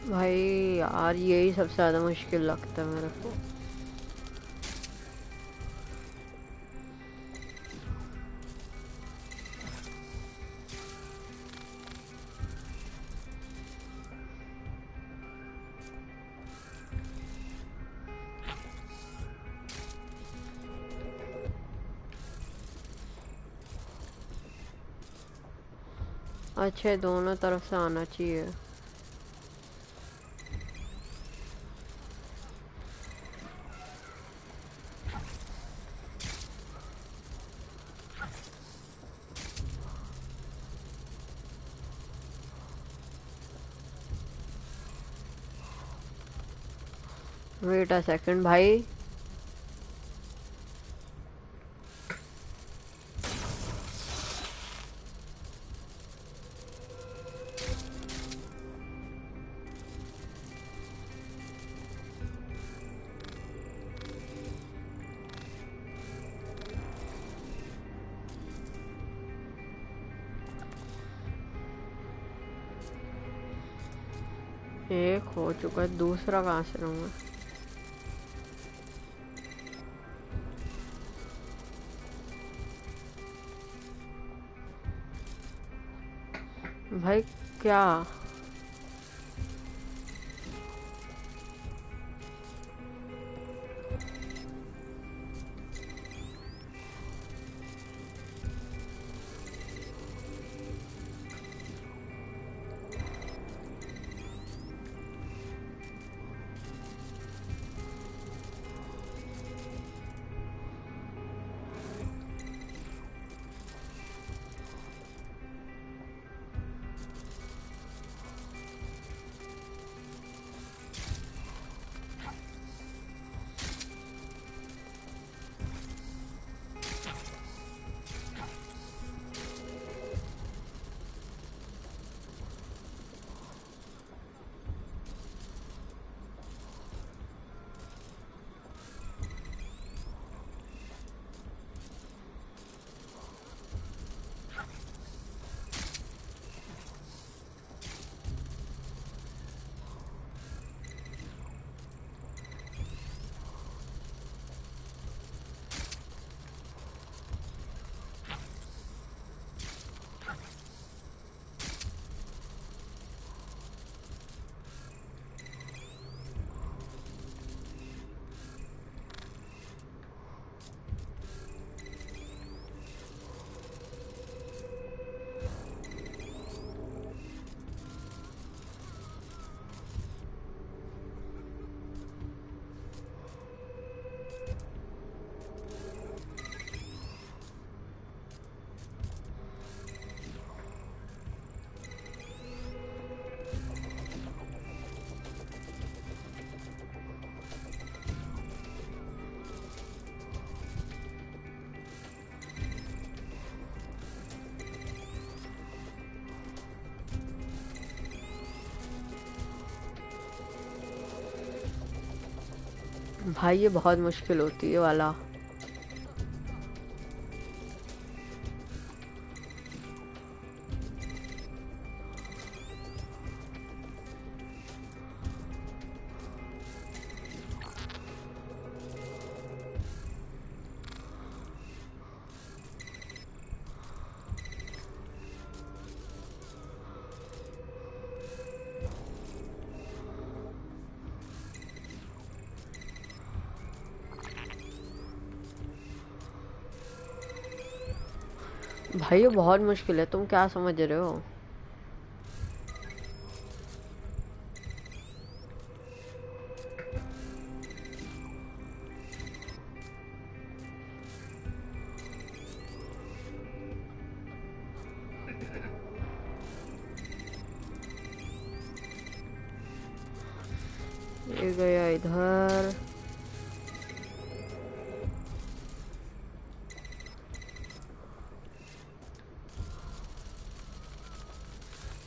भाई यार यही सबसे ज्यादा मुश्किल लगता है मेरे को। अच्छा दोनों तरफ से आना चाहिए। वेट अ सेकंड भाई। एक हो चुका है, दूसरा कहाँ से लूँगा? भाई क्या भाई ये बहुत मुश्किल होती है वाला। भाई ये बहुत मुश्किल है, तुम क्या समझ रहे हो? ये गया इधर।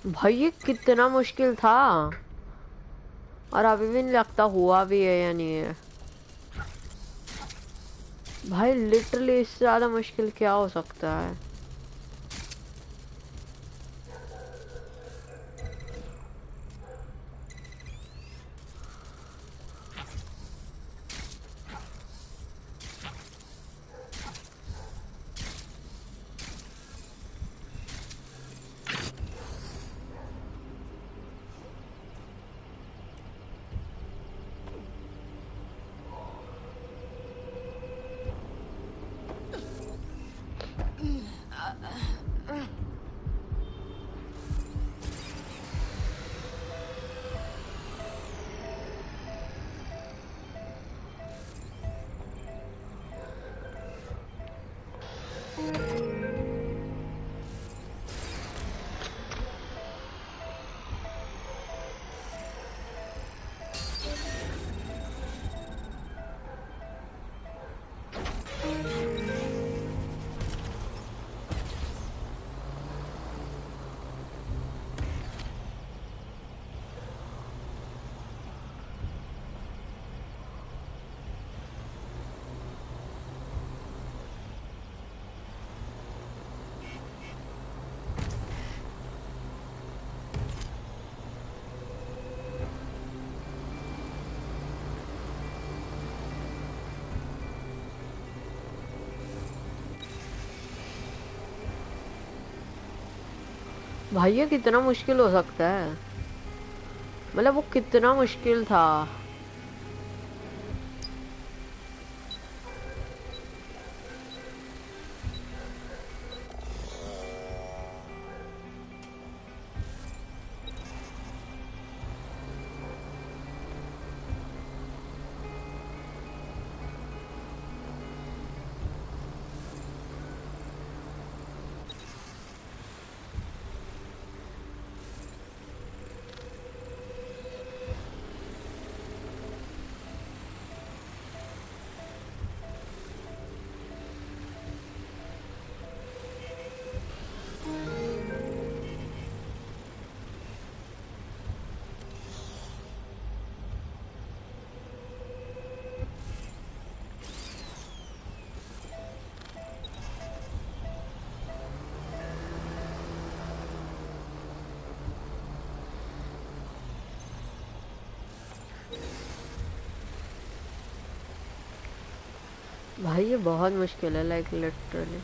भाई ये कितना मुश्किल था, और अभी भी नहीं लगता हुआ भी है या नहीं है। भाई लिटरली इससे ज्यादा मुश्किल क्या हो सकता है? भाई ये कितना मुश्किल हो सकता है, मतलब वो कितना मुश्किल था। भाई ये बहुत मुश्किल है, लाइक लिटरली।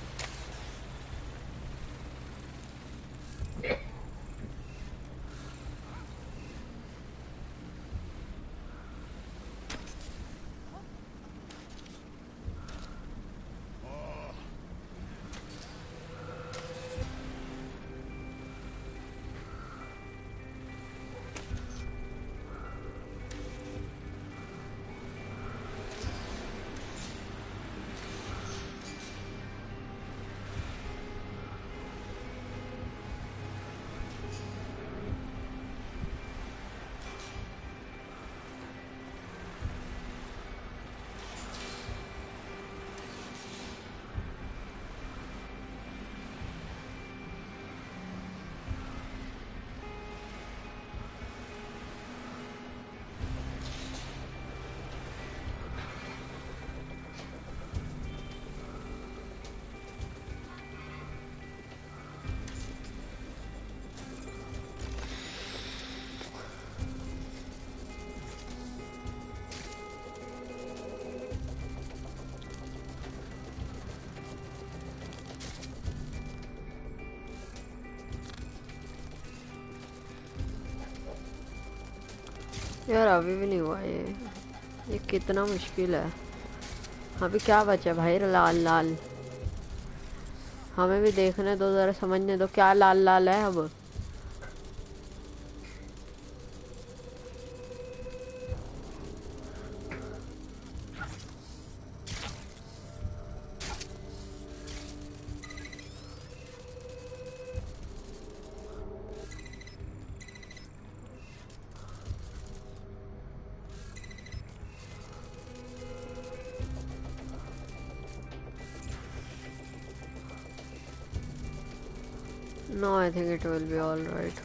यार अभी भी नहीं हुआ ये कितना मुश्किल है। अभी क्या बचा है भाई, लाल लाल। हमें भी देखने दो जरा, समझने दो क्या लाल लाल है अब। No, I think it will be all right.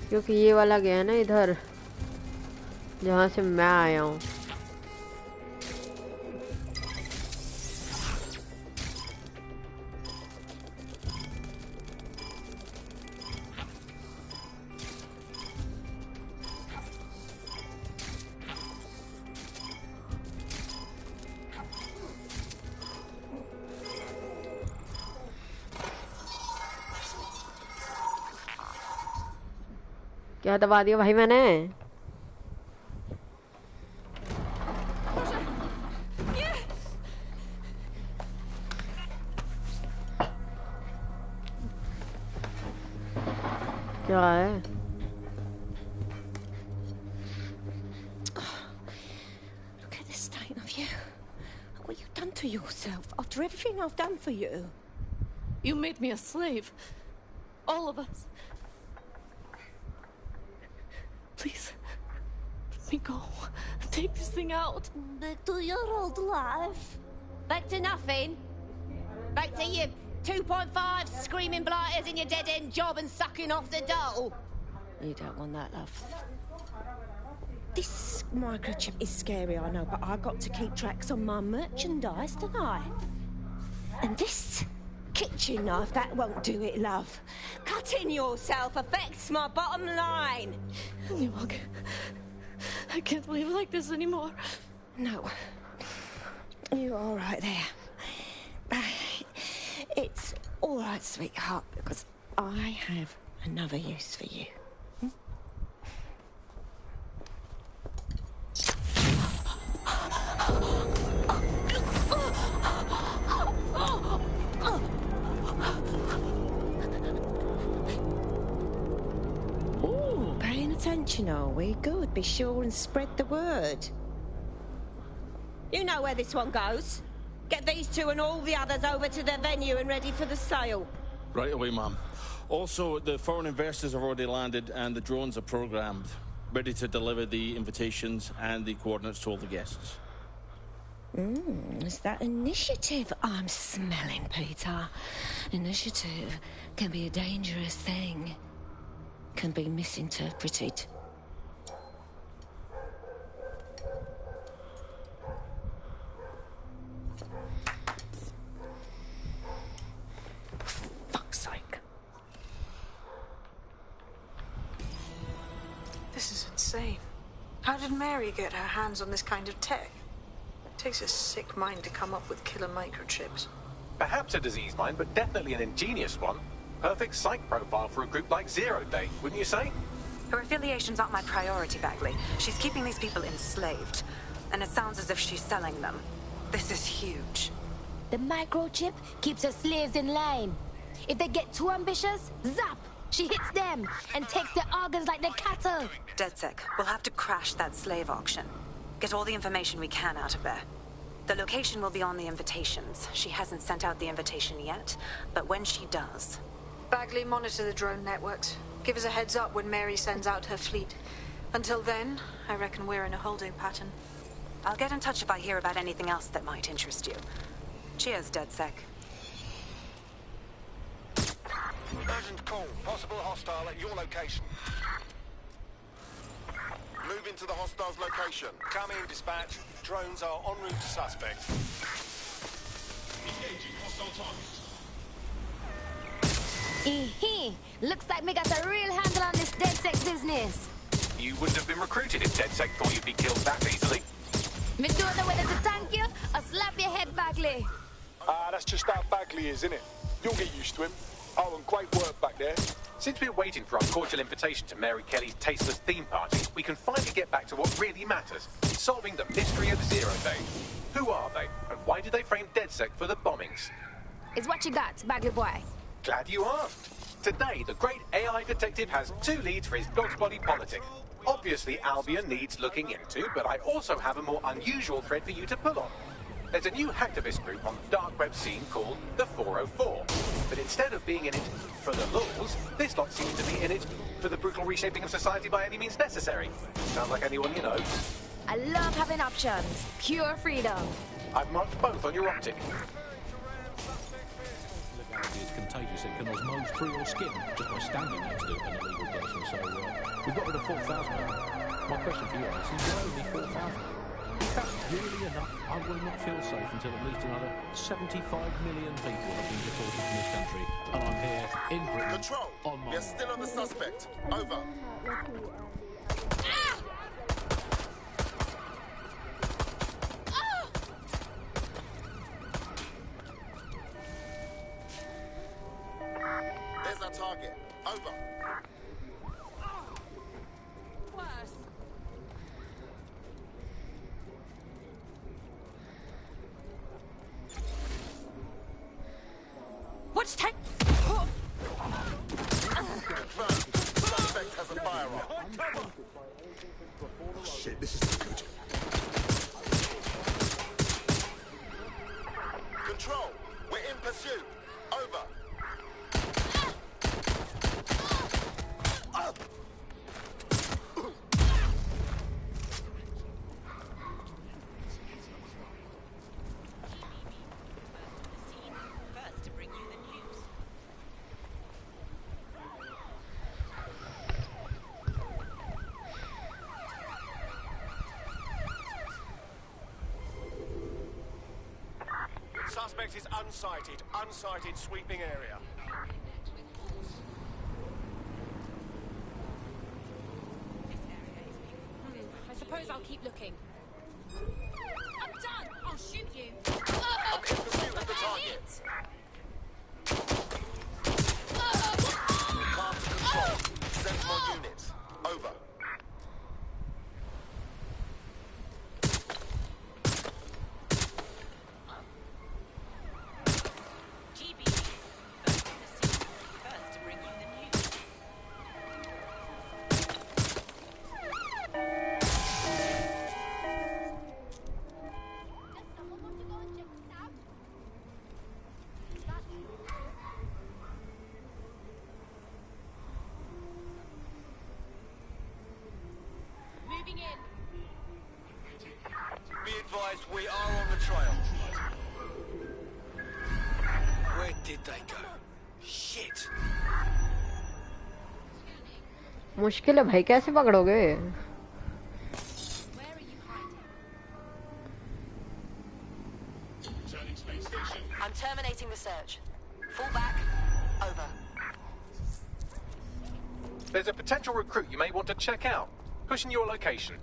क्योंकि ये वाला गया ना इधर जहाँ से मैं आया हूँ। क्या दबा दिया भाई मैंने? क्या है? Look at the state of you. What you've done to yourself after everything I've done for you. You made me a slave. All of us. Please, let me go. Take this thing out. Back to your old life. Back to nothing. Back to your 2.5 screaming blighters in your dead-end job and sucking off the dole. You don't want that, love. This microchip is scary, I know, but I got to keep tracks on my merchandise, don't I? And this kitchen knife, that won't do it, love. Cutting yourself affects my bottom line. I can't live like this anymore. No. You're all right there. It's All right, sweetheart, because I have another use for you. Ooh, paying attention, are we? Good. Be sure and spread the word. You know where this one goes. Get these two and all the others over to the venue and ready for the sale. Right away, Mum. Also, the foreign investors have already landed and the drones are programmed, ready to deliver the invitations and the coordinates to all the guests. It's that initiative I'm smelling, Peter. Initiative can be a dangerous thing. Can be misinterpreted. Fuck's sake. This is insane. How did Mary get her hands on this kind of tech? It takes a sick mind to come up with killer microchips. Perhaps a disease mind, but definitely an ingenious one. Perfect psych profile for a group like Zero Day, wouldn't you say? Her affiliations aren't my priority, Bagley. She's keeping these people enslaved. And it sounds as if she's selling them. This is huge. The microchip keeps her slaves in line. If they get too ambitious, zap! She hits them and takes their organs like they're cattle. DedSec, we'll have to crash that slave auction. Get all the information we can out of there. The location will be on the invitations. She hasn't sent out the invitation yet, but when she does... Bagley, monitor the drone networks. Give us a heads up when Mary sends out her fleet. Until then, I reckon we're in a holding pattern. I'll get in touch if I hear about anything else that might interest you. Cheers, DedSec. Urgent call. Possible hostile at your location. Move into the hostile's location. Come in, dispatch. Drones are en route to suspect. Engaging hostile target. Looks like we got a real handle on this DedSec business. You wouldn't have been recruited if DedSec thought you'd be killed that easily. Me don't know whether to thank you or slap your head, Bagley. That's just how Bagley is, innit? You'll get used to him. Oh, and great work back there. Since we're waiting for our cordial invitation to Mary Kelly's tasteless theme party, we can finally get back to what really matters, solving the mystery of Zero Day. Who are they, and why did they frame DedSec for the bombings? It's what you got, Bagley boy. Glad you asked. Today, the great AI detective has two leads for his dog's body politic. Obviously, Albion needs looking into, but I also have a more unusual thread for you to pull on. There's a new hacktivist group on the dark web scene called the 404. But instead of being in it for the laws, this lot seems to be in it for the brutal reshaping of society by any means necessary. Sounds like anyone you know. I love having options. Pure freedom. I've marked both on your optic. Legality is contagious. It can osmose through your skin just by standing next to an illegal person. So we've got rid of 4,000. My question for you is, why only 4,000? If that's really enough, I will not feel safe until at least another 75 million people have been deported from this country. And I'm here in Britain. Control. On my We're still on the suspect. Over. There's our target. Over. What's take? Confirmed. Suspect has a firearm. Shit, this is too good. Control. We're in pursuit. Over. Suspect is unsighted. Unsighted sweeping area. I suppose I'll keep looking. I'm done. I'll shoot you. I'm in pursuit of the target. Be advised, we are on the trail. Where did they go? Shit. मुश्किल है भाई, कैसे पकड़ोगे? I'm terminating the search. Fall back. Over. There's a potential recruit you may want to check out. Pushing your location.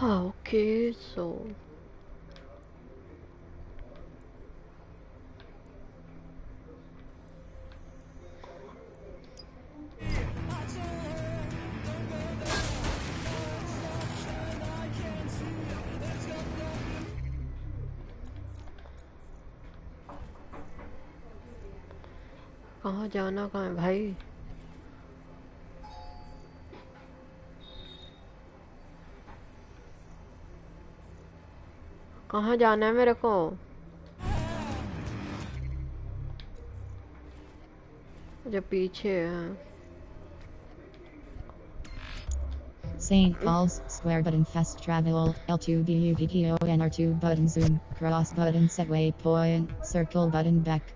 Okay, so कहाँ जाना, कहाँ है भाई? कहाँ जाना है मेरे को? जो पीछे है। St. Paul's Square button fast travel, L2 BUTTON R2 button zoom, cross button set waypoint, circle button back.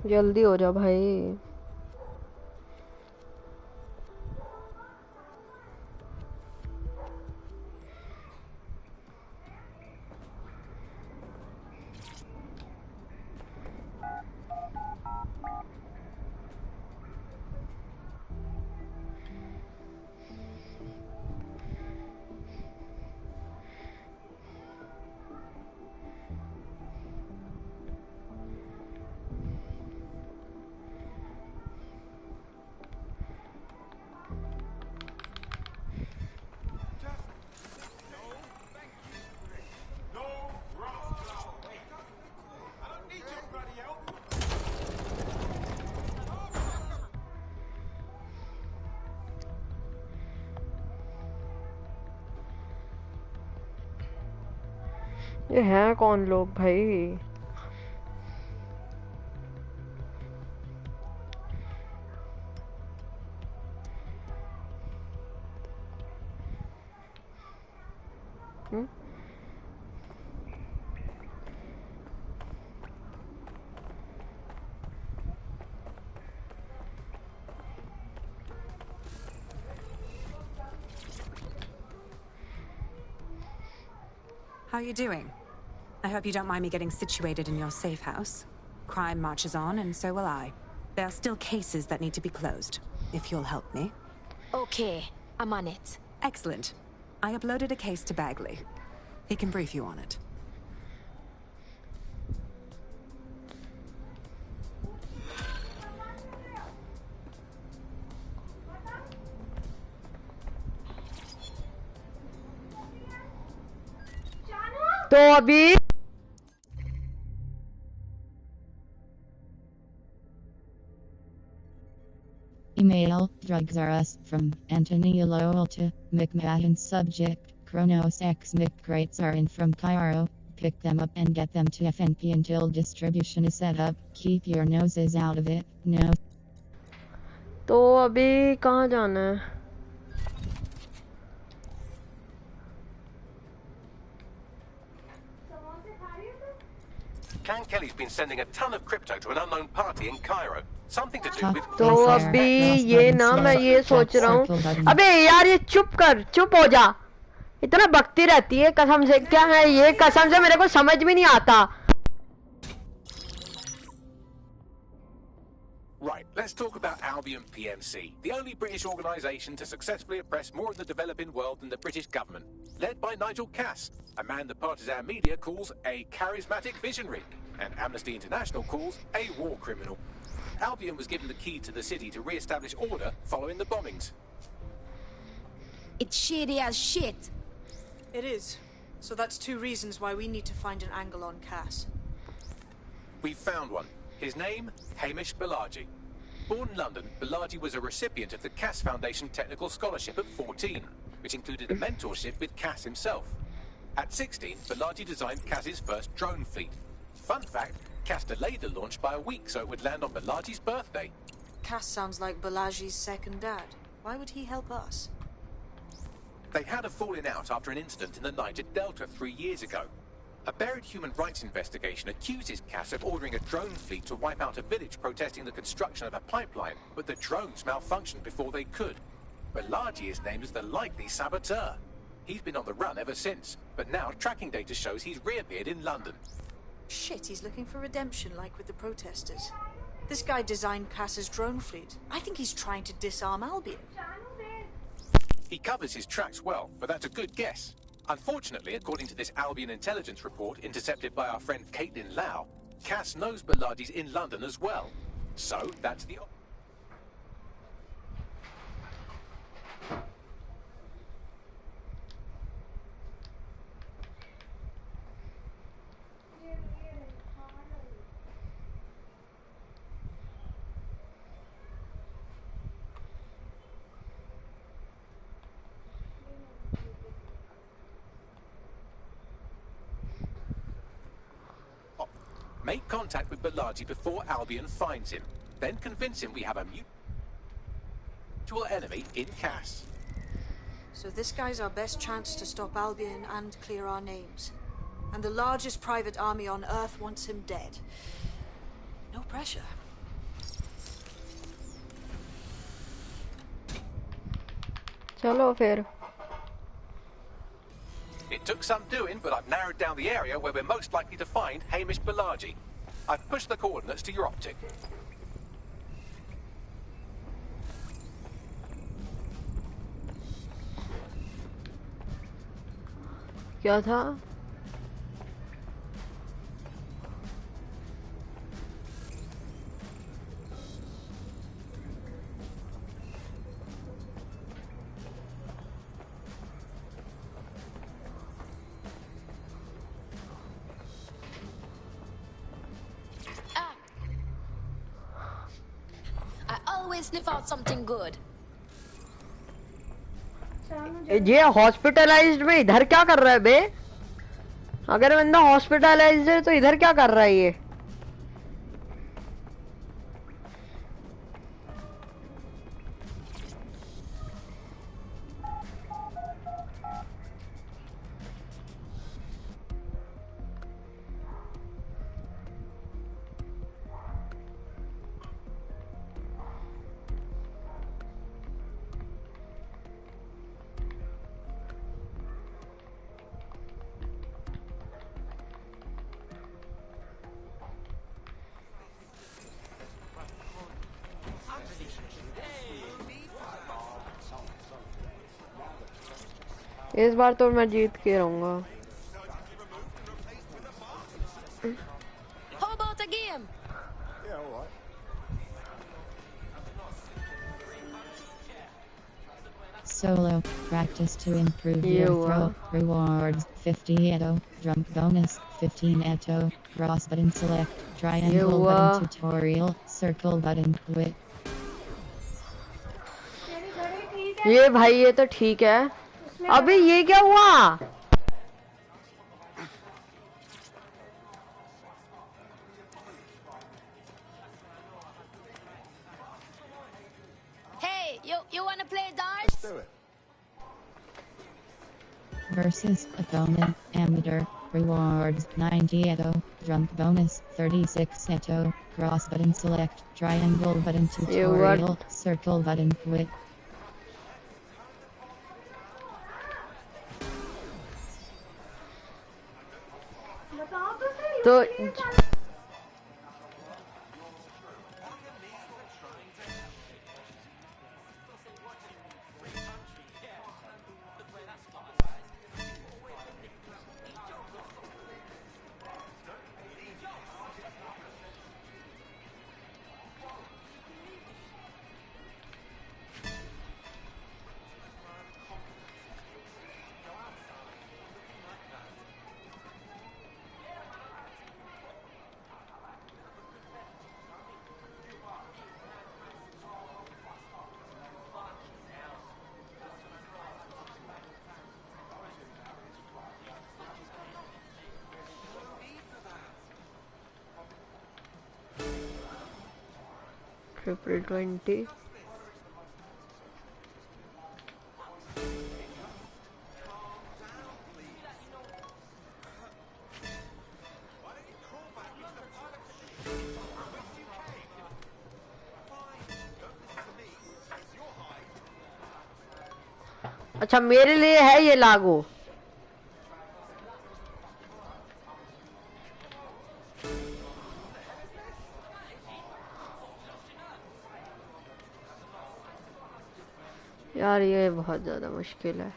जल्दी हो जा भाई। ये हैं कौन लोग भाई? How are you doing? I hope you don't mind me getting situated in your safe house. Crime marches on, and so will I. There are still cases that need to be closed, if you'll help me. Okay, I'm on it. Excellent. I uploaded a case to Bagley. He can brief you on it. तो अभी Email, drugs are us, from Anthony Lowell to McMahon. Subject, Kronos X McCrates are in from Cairo. Pick them up and get them to FNP until distribution is set up. Keep your noses out of it. No. तो अभी कहाँ जाना है? Can Kelly's been sending a ton of crypto to an unknown party in Cairo. Something to do with... तो अभी ये ना मैं ये सोच रहा हूँ। अबे यार ये चुप हो जा। इतना बकती रहती है कसम से। क्या है ये? कसम से मेरे को समझ भी नहीं आता। Right, let's talk about Albion PMC, the only British organisation to successfully oppress more of the developing world than the British government. Led by Nigel Cass, a man the partisan media calls a charismatic visionary, and Amnesty International calls a war criminal. Albion was given the key to the city to re-establish order following the bombings. It's shady as shit. It is. So that's two reasons why we need to find an angle on Cass. We've found one. His name, Hamish Balaji. Born in London, Balaji was a recipient of the Cass Foundation Technical Scholarship at 14, which included a mentorship with Cass himself. At 16, Balaji designed Cass's first drone fleet. Fun fact, Cass delayed the launch by a week so it would land on Balaji's birthday. Cass sounds like Balaji's second dad. Why would he help us? They had a falling out after an incident in the Niger Delta 3 years ago. A buried human rights investigation accuses Cass of ordering a drone fleet to wipe out a village protesting the construction of a pipeline, but the drones malfunctioned before they could. Balaji is named as the likely saboteur. He's been on the run ever since, but now tracking data shows he's reappeared in London. Shit, he's looking for redemption like with the protesters. This guy designed Cass's drone fleet. I think he's trying to disarm Albion. He covers his tracks well, but that's a good guess. Unfortunately, according to this Albion intelligence report intercepted by our friend Caitlin Lau, Cass knows Balaji's in London as well. So, that's the... Make contact with Balaji before Albion finds him. Then convince him we have a mutual enemy in Cass. So this guy's our best chance to stop Albion and clear our names. And the largest private army on Earth wants him dead. No pressure. चलो फिर. It took some doing, but I've narrowed down the area where we're most likely to find Hamish Balaji. I've pushed the coordinates to your optic. क्या था? Sniff out something good. ये hospitalised में इधर क्या कर रहा है बे? अगर बंदा हॉस्पिटलाइज्ड है तो इधर क्या कर रहा है ये? इस बार तो मैं जीत के रहूंगा. How about a game? Yeah, all right. Solo practice to improve your throw. Rewards 50 Eto. Jump bonus 15 Eto. Cross button select. Triangle button tutorial. Circle button quit. ये भाई ये तो ठीक है. अबे ये क्या हुआ? Hey, you wanna play darts? Let's do it. Versus opponent amateur. Rewards 90 Eto. Jump bonus 36 Eto. Cross button select. Triangle button tutorial. Circle button quit. तो April 20. अच्छा मेरे लिए है ये लागू। यार ये बहुत ज्यादा मुश्किल है।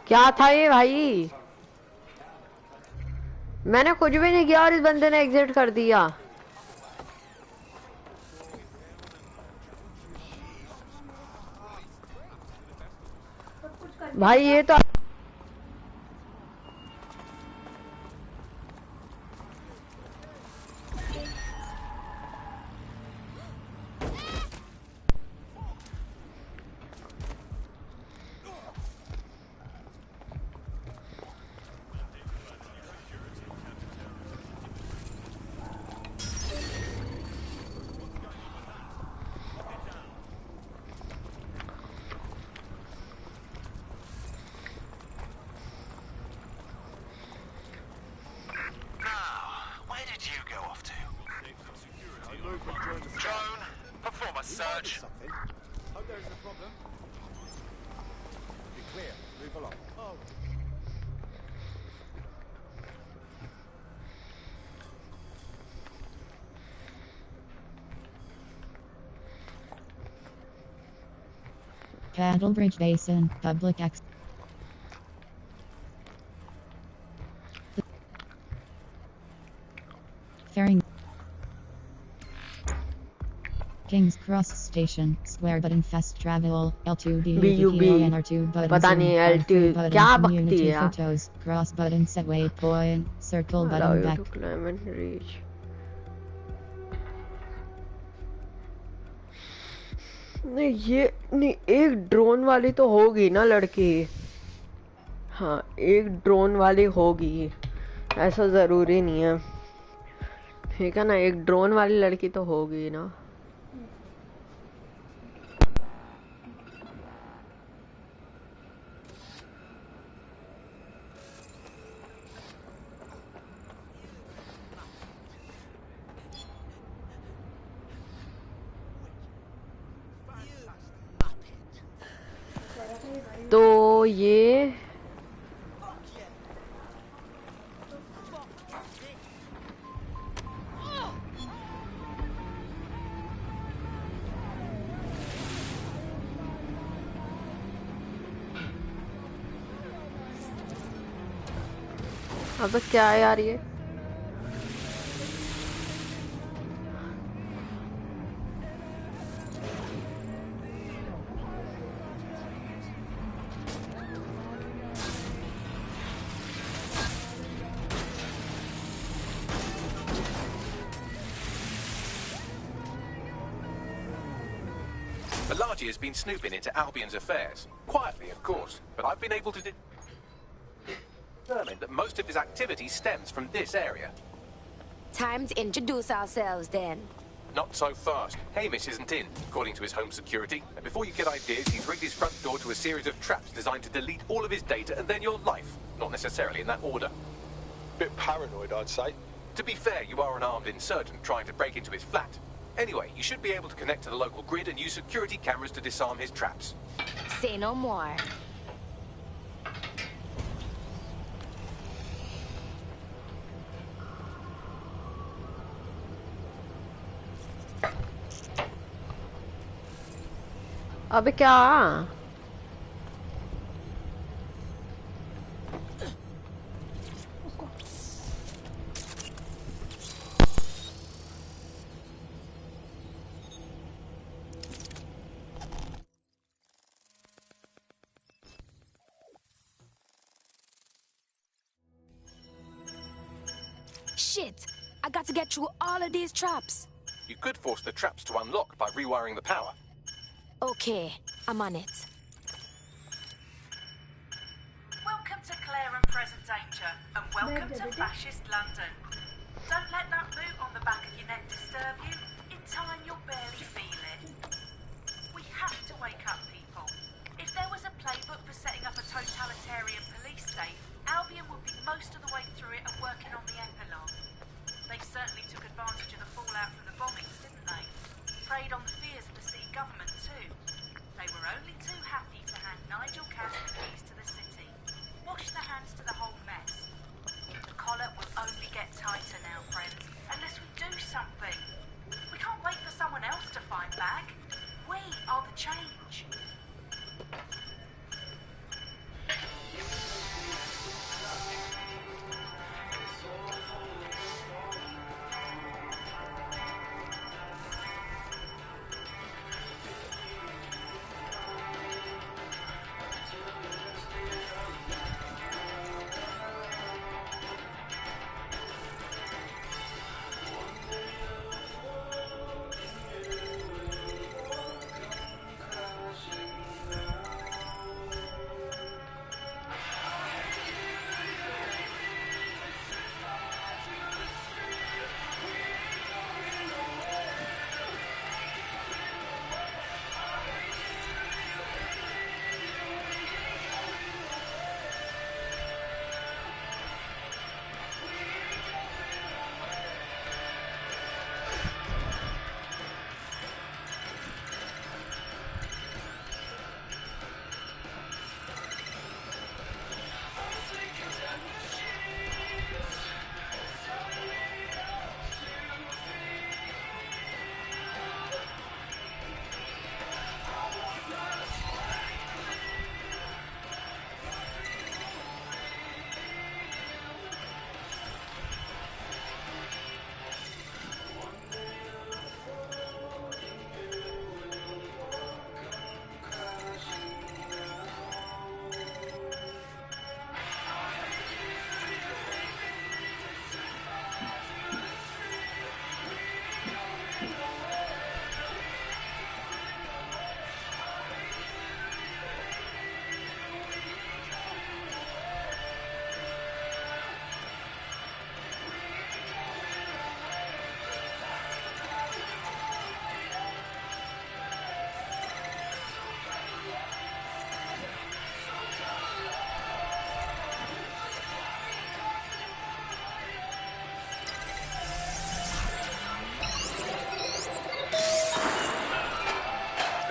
क्या था ये भाई? मैंने कुछ भी नहीं किया और इस बंदे ने एग्जिट कर दिया। भाई ये तो Drone, perform a search. Hope there isn't a problem. Be clear. Move along. Oh. Cattlebridge Basin, public access. Fairing. King's Cross Station, square button fast travel, L2D and R2 button पता नहीं L2 क्या बकती है यार। photos, cross button set waypoint, circle Allow button you back. to climb and reach. नहीं ये नहीं, एक drone वाली तो होगी ना लड़की। हाँ एक ड्रोन वाली होगी, ऐसा जरूरी नहीं है, ठीक है ना। एक ड्रोन वाली लड़की तो होगी ना। तो ये अब क्या है यार ये? Malachi has been snooping into Albion's affairs. Quietly, of course, but I've been able to determine that most of his activity stems from this area. Time to introduce ourselves then. Not so fast. Hamish isn't in, according to his home security. And before you get ideas, he's rigged his front door to a series of traps designed to delete all of his data and then your life. Not necessarily in that order. Bit paranoid, I'd say. To be fair, you are an armed insurgent trying to break into his flat. Anyway, you should be able to connect to the local grid and use security cameras to disarm his traps. Say no more. अबे क्या? Shit! I got to get through all of these traps. You could force the traps to unlock by rewiring the power. Okay, I'm on it. Welcome to Claire and Present Danger, and welcome to fascist London. Don't let that boot on the back of your neck disturb you. In time, you'll barely feel it. We have to wake up, people. If there was a playbook for setting up a totalitarian police state, Albion would be most of the way through it and working on the epilogue. They certainly took advantage of the fallout from the bombings, didn't they? Preyed on the fears of the city government, too. They were only too happy to hand Nigel Cass the keys to the city. Wash their hands to the whole mess. The collar will only get tighter now, friends, unless we do something. We can't wait for someone else to fight back. We are the change.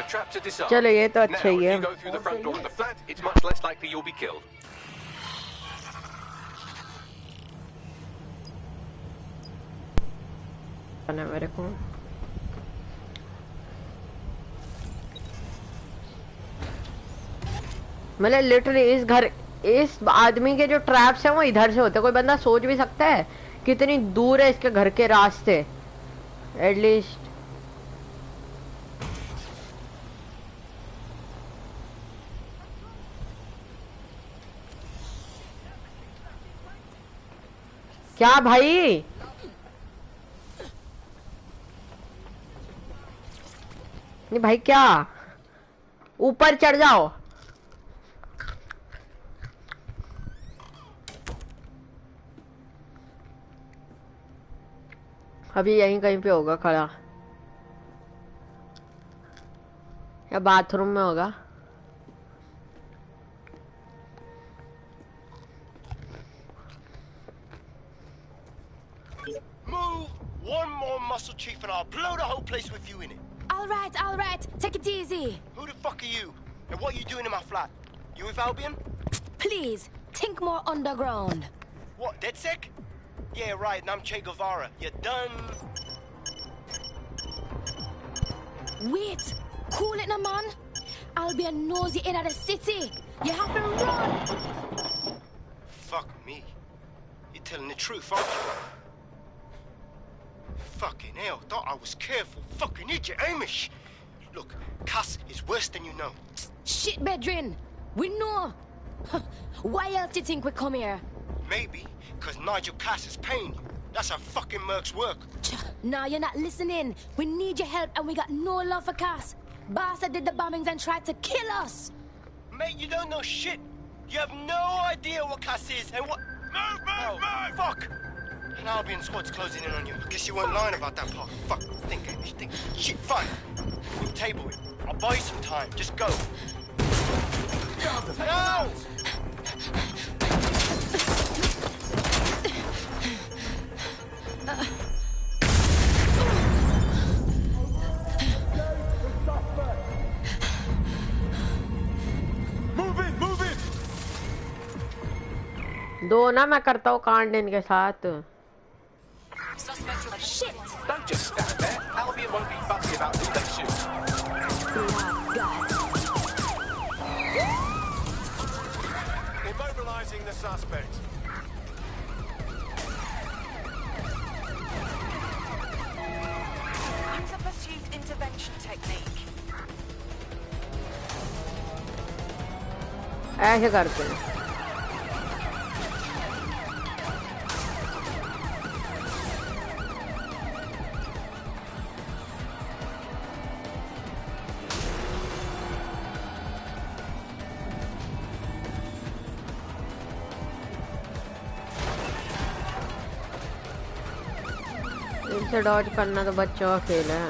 Traps are disarmed. चलो ये तो Now, अच्छा ही if है. you go through the front door of the flat, it's much less likely you'll be killed. मेरे को मतलब literally इस आदमी के जो ट्रैप्स हैं वो इधर से होते हैं. कोई बंदा सोच भी सकता है कितनी दूर है इसके घर के रास्ते. एटलीस्ट क्या भाई नहीं भाई क्या ऊपर चढ़ जाओ. अभी यहीं कहीं पे होगा खड़ा या बाथरूम में होगा. Move one more muscle, Chief, and I'll blow the whole place with you in it. All right. Take it easy. Who the fuck are you? And what are you doing in my flat? You with Albion? Please, think more underground. What, DedSec? Yeah, right, and I'm Che Guevara. You done? Wait! Cool it now, man. Albion knows you're in the city. You have to run. Fuck me. You're telling the truth, aren't you? Fucking hell, thought I was careful. Fucking idiot, Amish. Look, Cass is worse than you know. Shit, Bedrin. We know. Why else do you think we come here? Maybe because Nigel Cass is paying you. That's how fucking mercs work. Nah, you're not listening. We need your help and we got no love for Cass. Bastard did the bombings and tried to kill us. Mate, you don't know shit. You have no idea what Cass is and what... Move! Fuck! An Albion squad's closing in on you. I guess you weren't lying about that part. Fuck, think, Hamish, think. Shit, fine. We'll table it. I'll buy you some time. Just go. No! Move it! दो ना मैं करता हूँ कांड इनके साथ. Shit! Don't just stand there. Albion won't be fussy about who they shoot. Immobilizing the suspect. Use a pursuit intervention technique. ऐसे करते हैं. इनसे डॉज करना तो बच्चों का खेल है.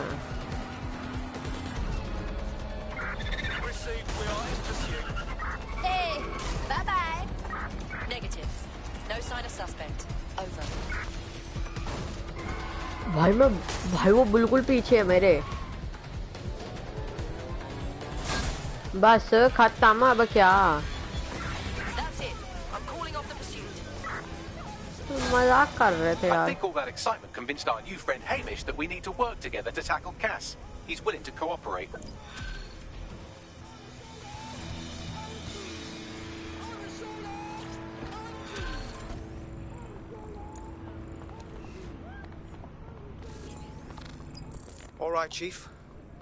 Hey, bye-bye. Negative. No sign of suspect. Over. भाई वो बिल्कुल पीछे है मेरे. बस खत्म अब क्या. That's it. I'm calling off the pursuit. मजाक कर रहे थे I यार. think all that excitement convinced our new friend Hamish that we need to work together to tackle Cass. He's willing to cooperate. All right, Chief.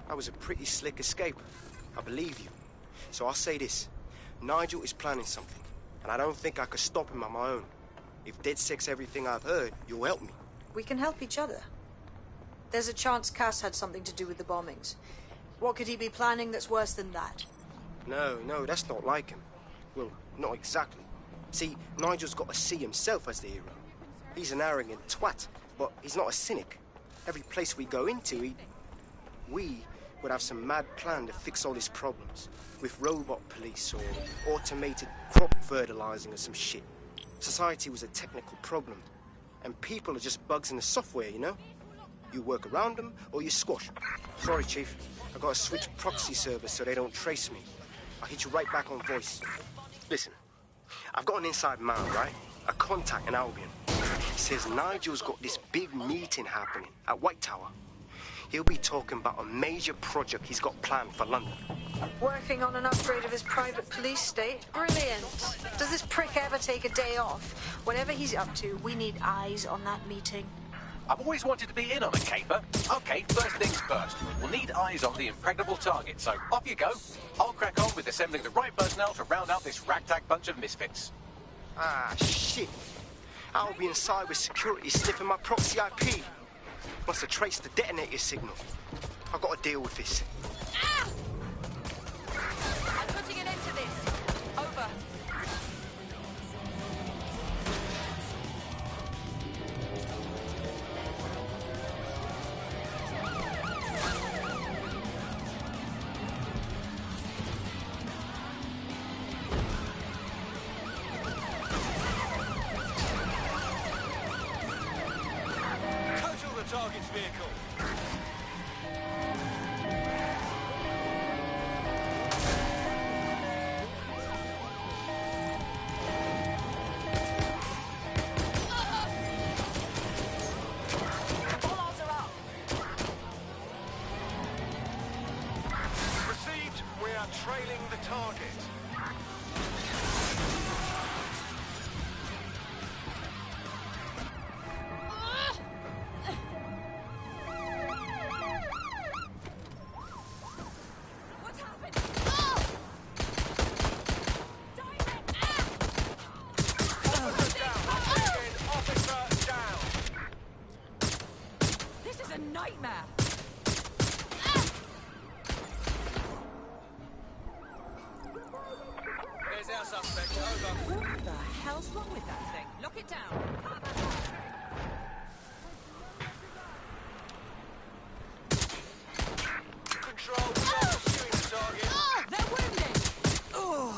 That was a pretty slick escape. I believe you. So I'll say this. Nigel is planning something, and I don't think I could stop him on my own. If DedSec's everything I've heard, you'll help me. We can help each other. There's a chance Cass had something to do with the bombings. What could he be planning that's worse than that? No, that's not like him. Well, not exactly. See, Nigel's got to see himself as the hero. He's an arrogant twat, but he's not a cynic. Every place we go into, we would have some mad plan to fix all his problems. With robot police or automated crop fertilizing or some shit. Society was a technical problem. And people are just bugs in the software, you know? You work around them or you squash them. Sorry, Chief. I gotta switch proxy servers so they don't trace me. I'll hit you right back on voice. Listen, I've got an inside man, right? A contact in Albion. He says Nigel's got this big meeting happening at White Tower. He'll be talking about a major project he's got planned for London. Working on an upgrade of his private police state? Brilliant. Does this prick ever take a day off? Whatever he's up to, we need eyes on that meeting. I've always wanted to be in on a caper. Okay, first things first. We'll need eyes on the impregnable target, so off you go. I'll crack on with assembling the right personnel to round out this ragtag bunch of misfits. Ah, shit. Albion cybersecurity sniffing my proxy IP. Must have traced the detonator signal. I've got to deal with this. I'm putting an end to this. Over. Total the target's vehicle. nightmare. There's our suspect. Over. What the hell's wrong with that thing? Lock it down. Control, we are pursuing the target. Oh, they're wounded. Oh.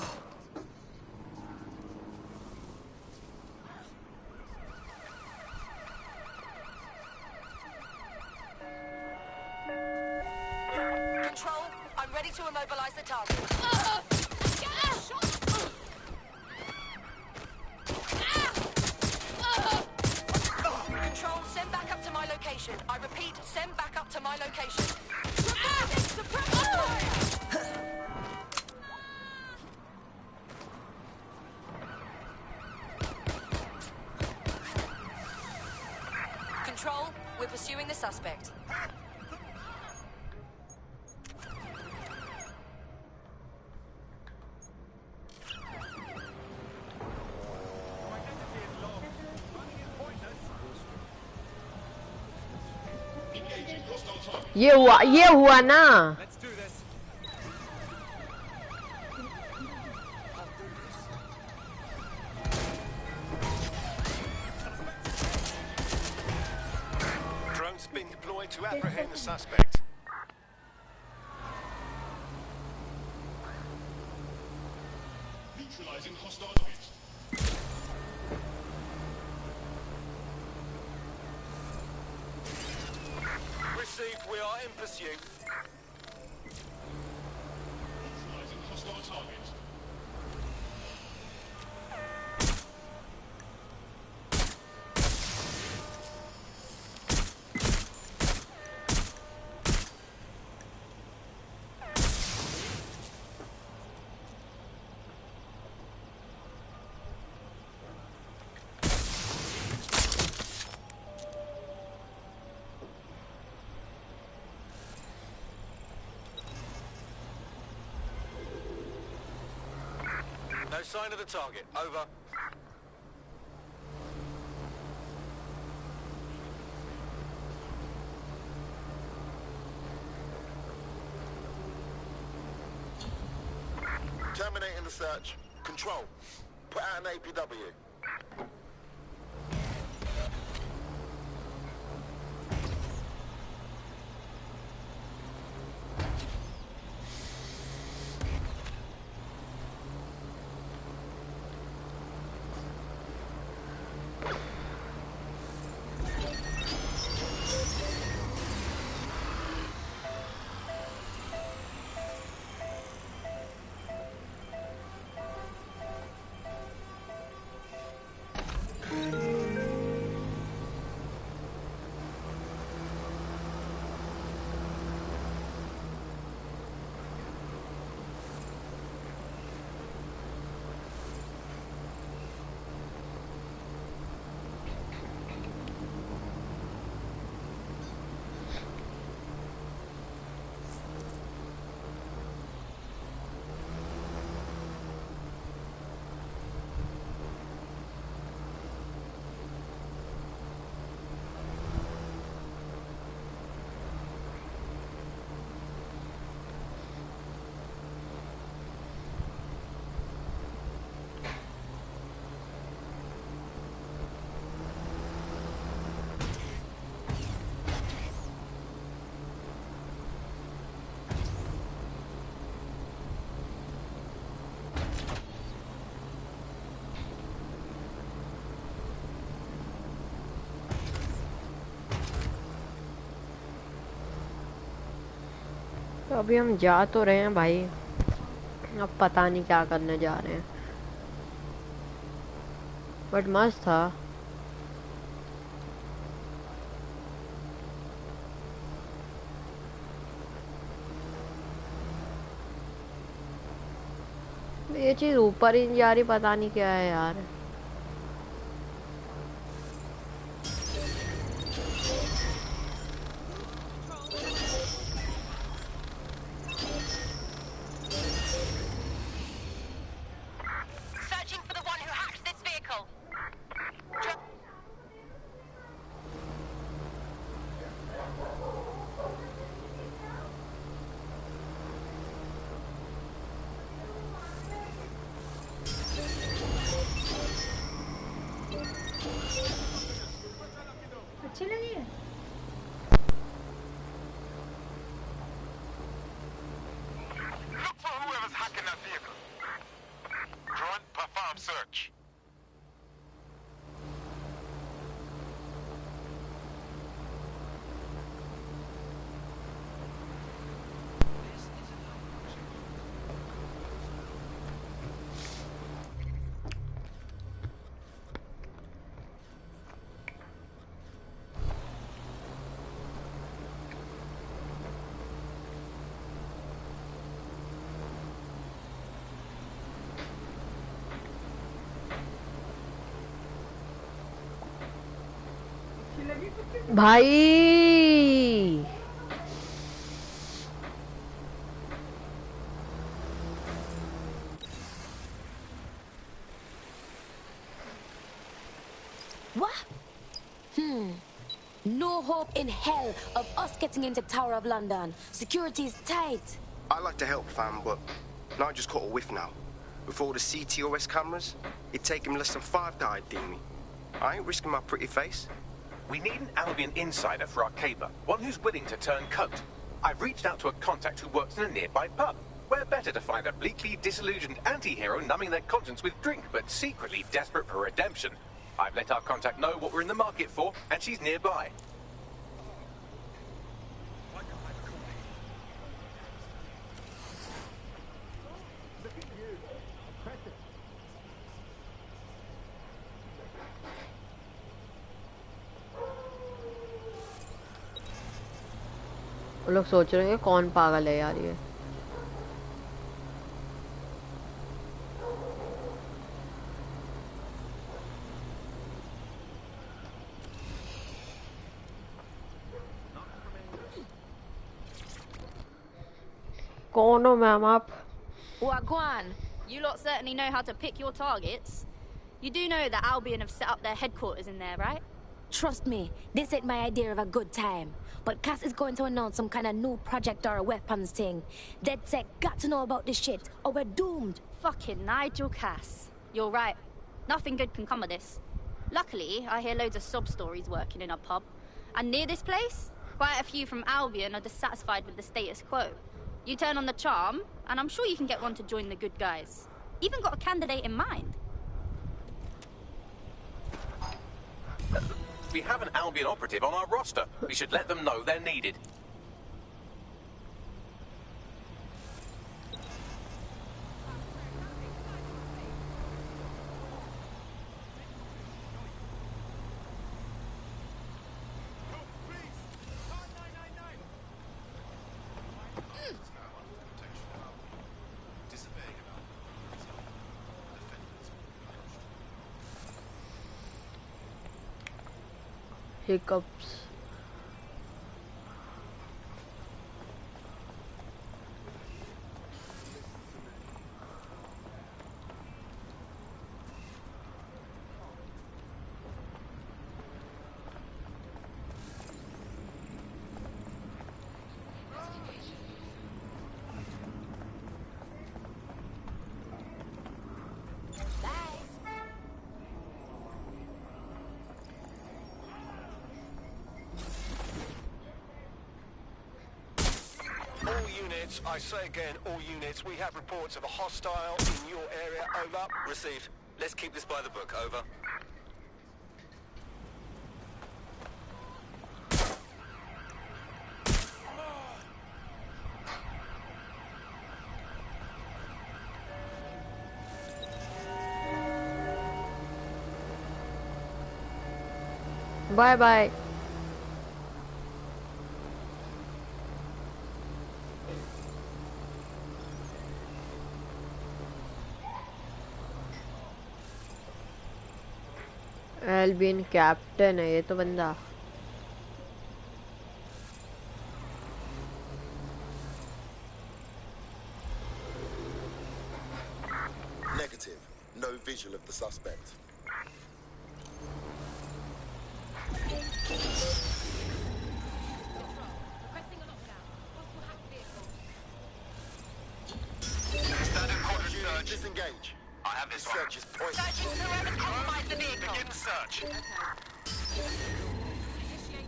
Control, I'm ready to immobilize the target. Control, send back up to my location. I repeat, send back up to my location. Control, we're pursuing the suspect. ये हुआ ना. Let's do this. Drone's been deployed to apprehend the suspect. Neutralizing hostile targets. Received, we are in pursuit. Neutralizing hostile targets. No sign of the target. Over. Terminating the search. Control. Put out an APW. तो अभी हम जा तो रहे हैं भाई, अब पता नहीं क्या करने जा रहे हैं, बट मस्त था. ये चीज ऊपर ही नहीं जा रही, पता नहीं क्या है यार. some search. भाई What? No hope in hell of us getting into Tower of London. Security is tight. I like to help, fam, but now I just caught a whiff now. With all the CTOS cameras, it'd take him less than 5 to ID me. I ain't risking my pretty face. We need an Albion insider for our caper, one who's willing to turn coat. I've reached out to a contact who works in a nearby pub. Where better to find a bleakly disillusioned anti-hero numbing their conscience with drink, but secretly desperate for redemption. I've let our contact know what we're in the market for, and she's nearby. वो लोग सोच रहे हैं कौन पागल है यार ये कौन हो मैम आप Wagwan, you lot certainly know how to pick your targets. You do know that Albion have set up their headquarters in there, right? Trust me, this ain't my idea of a good time. But Cass is going to announce some kind of new project or a weapons thing. DedSec got to know about this shit, or we're doomed. Fucking Nigel Cass. You're right. Nothing good can come of this. Luckily, I hear loads of sob stories working in a pub. And near this place, quite a few from Albion are dissatisfied with the status quo. You turn on the charm, and I'm sure you can get one to join the good guys. Even got a candidate in mind. We have an Albion operative on our roster. We should let them know they're needed. Hiccups I say again, all units, we have reports of a hostile in your area. Over. Received. Let's keep this by the book. Over. Bye bye. Albion captain है ये तो बंदा Negative. No visual of the suspect. Standard quarter search. Disengage. I have this one. Search is pointless. Searching whoever compromised the vehicle. Begin search. Initiate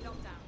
lockdown.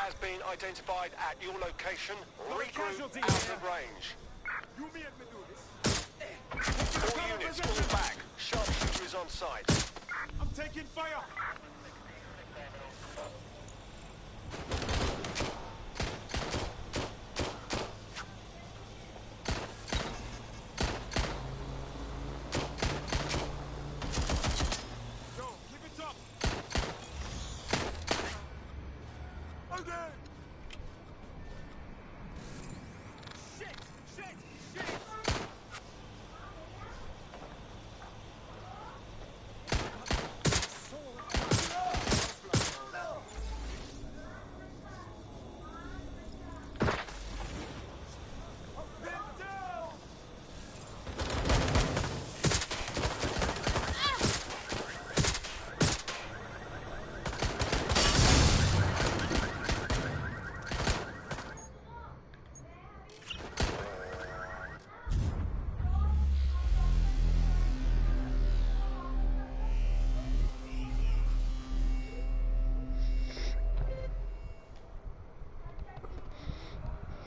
has been identified at your location. Regroup casualty out here. of range. You make me do this. All units fall back. Sharpshooter is on site. I'm taking fire. Go, keep it up. Okay. Shit, shit, shit.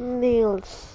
Nails.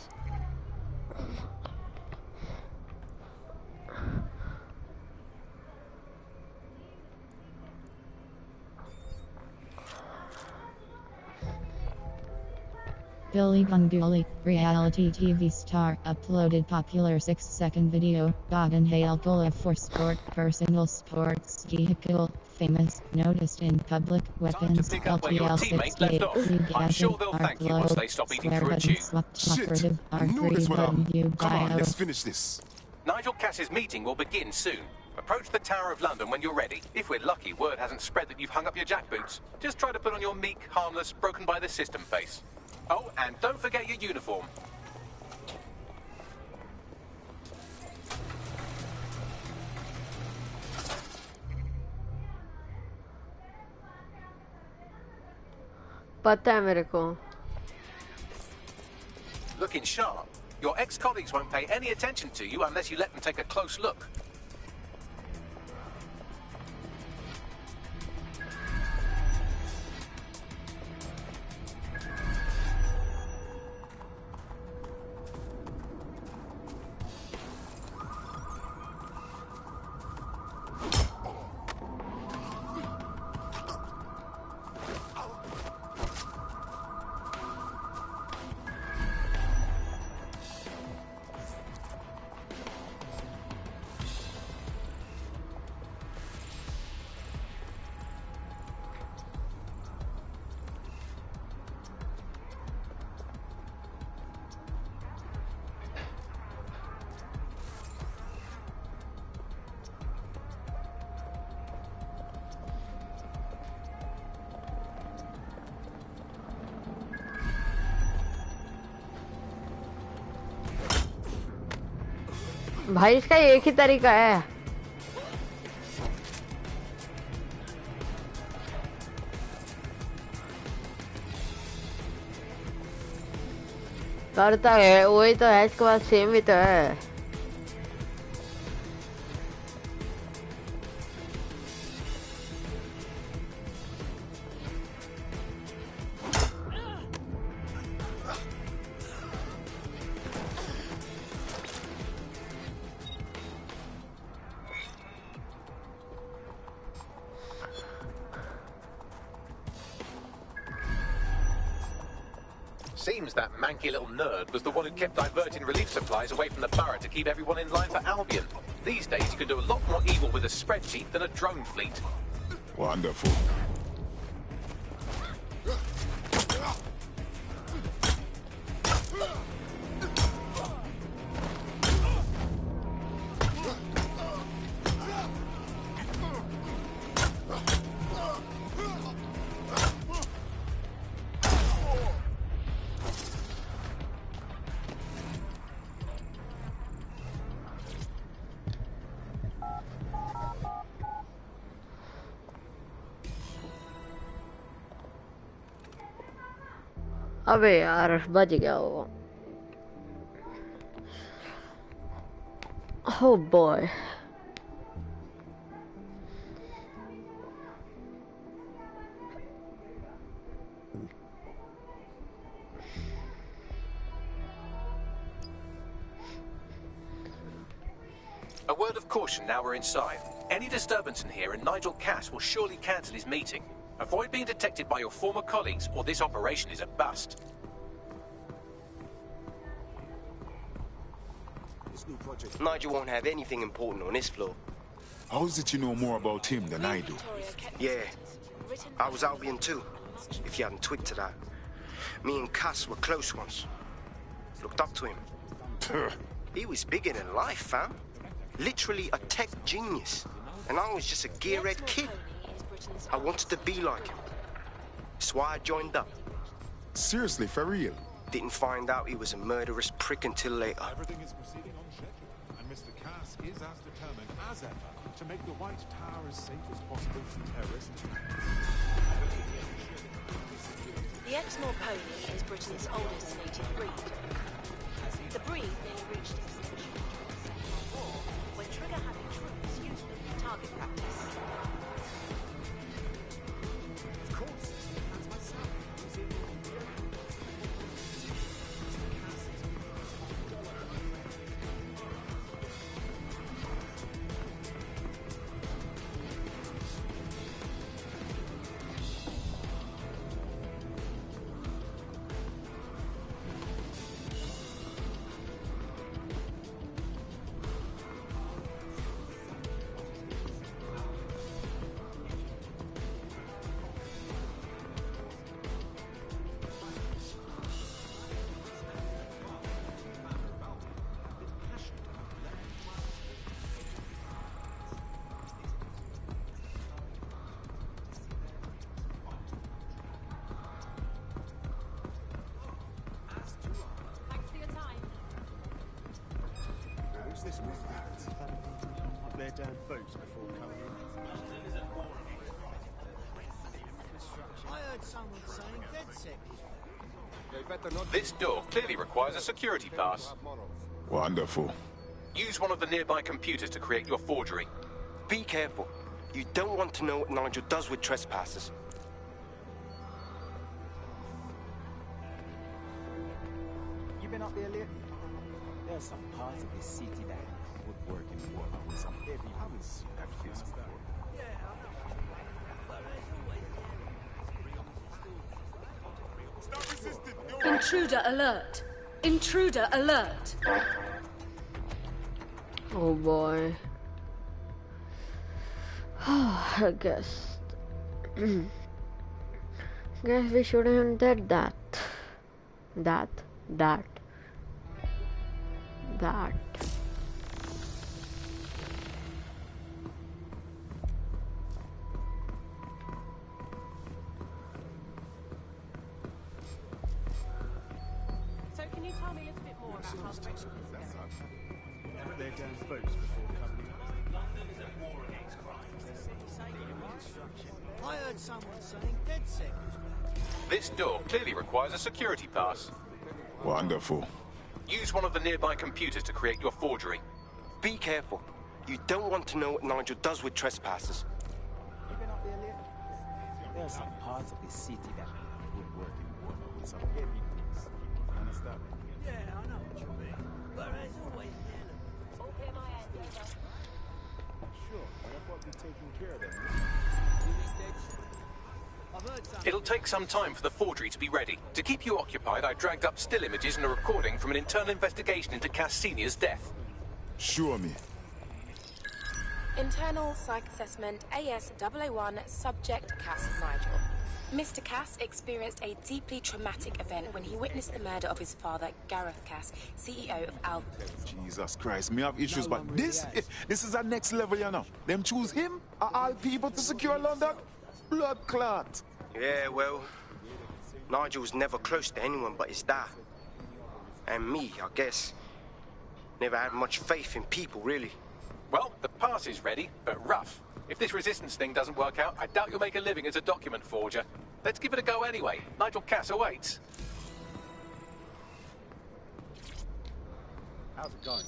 Billy Ganguly, reality TV star, uploaded popular 6-second video, got inhaled for sport, personal sports vehicle, famous, noticed in public, weapons, pick up where your LTL teammate left 68, off. I'm sure they'll thank you once they stop eating through a tube. Shit! I knew this would happen. Come on, let's finish this. Nigel Cass's meeting will begin soon. Approach the Tower of London when you're ready. If we're lucky, word hasn't spread that you've hung up your jackboots. Just try to put on your meek, harmless, broken by the system face. Oh, and don't forget your uniform. पता है मेरे को. Looking sharp. Your ex-colleagues won't pay any attention to you unless you let them take a close look. भाई इसका एक ही तरीका है. करता है वही तो है, इसके बाद सेम ही तो है. Seems that manky little nerd was the one who kept diverting relief supplies away from the borough to keep everyone in line for Albion. These days you can do a lot more evil with a spreadsheet than a drone fleet. Wonderful. अबे यार बच गया वो. Oh boy. A word of caution now we're inside. Any disturbance in here and Nigel Cass will surely cancel his meeting. Avoid being detected by your former colleagues or this operation is a bust. Nigel won't have anything important on this floor. How is it you know more about him than I do? Yeah, I was Albion too, if you hadn't twigged to that. Me and Cass were close once. Looked up to him. He was bigger than life, fam. Literally a tech genius. And I was just a gearhead kid. I wanted to be like him. That's why I joined up. Seriously, for real? Didn't find out he was a murderous prick until later. Everything is proceeding on schedule, and Mr. Cass is as determined as ever to make the White Tower as safe as possible for terrorists. The Exmoor pony is Britain's oldest native breed. The breed nearly reached extinction when trigger-happy troops used them for target practice. Of course, that's my son. This with that. Their damn boats before coming in. I heard someone saying DedSec was This door clearly requires a security pass. Wonderful. Use one of the nearby computers to create your forgery. Be careful. You don't want to know what Nigel does with trespassers. You been up there lately? There's some parts of the city that would work in water with some heavy hammers that feels before. Intruder alert! Intruder alert! Oh boy. I guess. Guess we shouldn't have did that. That. So can you tell me a little bit more about how the British is going? Their damn boats before coming in. I heard someone saying DedSec was back. This door clearly requires a security pass. Wonderful. Use one of the nearby computers to create your forgery. Be careful. You don't want to know what Nigel does with trespassers. You been up there lately? There's some parts of the city that would work in water with some heavy things. Understand? Yeah, I know what you mean. But there's always an element. Sure, but I thought we'd taken care of them. It'll take some time for the forgery to be ready. To keep you occupied, I dragged up still images and a recording from an internal investigation into Cass Sr.'s death. Show me. Internal Psych Assessment AS-001 Subject Cass Nigel. Mr. Cass experienced a deeply traumatic event when he witnessed the murder of his father, Gareth Cass, CEO of Albion. Jesus Christ, me have issues, but this is a next level, you know. Them choose him, all people to secure London. Blood clot. Yeah, well, Nigel's never close to anyone but his dad. And me, I guess. Never had much faith in people, really. Well, the pass is ready, but rough. If this resistance thing doesn't work out, I doubt you'll make a living as a document forger. Let's give it a go anyway. Nigel Cass awaits. How's it going?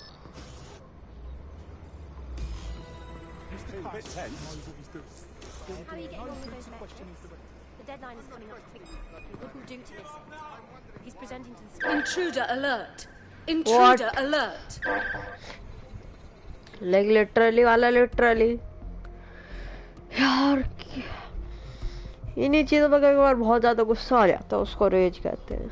How are you getting on with those metrics? The deadline is coming up quickly. He wouldn't do to listen. He's presenting to the... Intruder alert! Intruder alert! Like literally वाला literally यार इन्हीं चीजों पर कई बार बहुत ज्यादा गुस्सा आ जाता है, उसको रेज कहते हैं।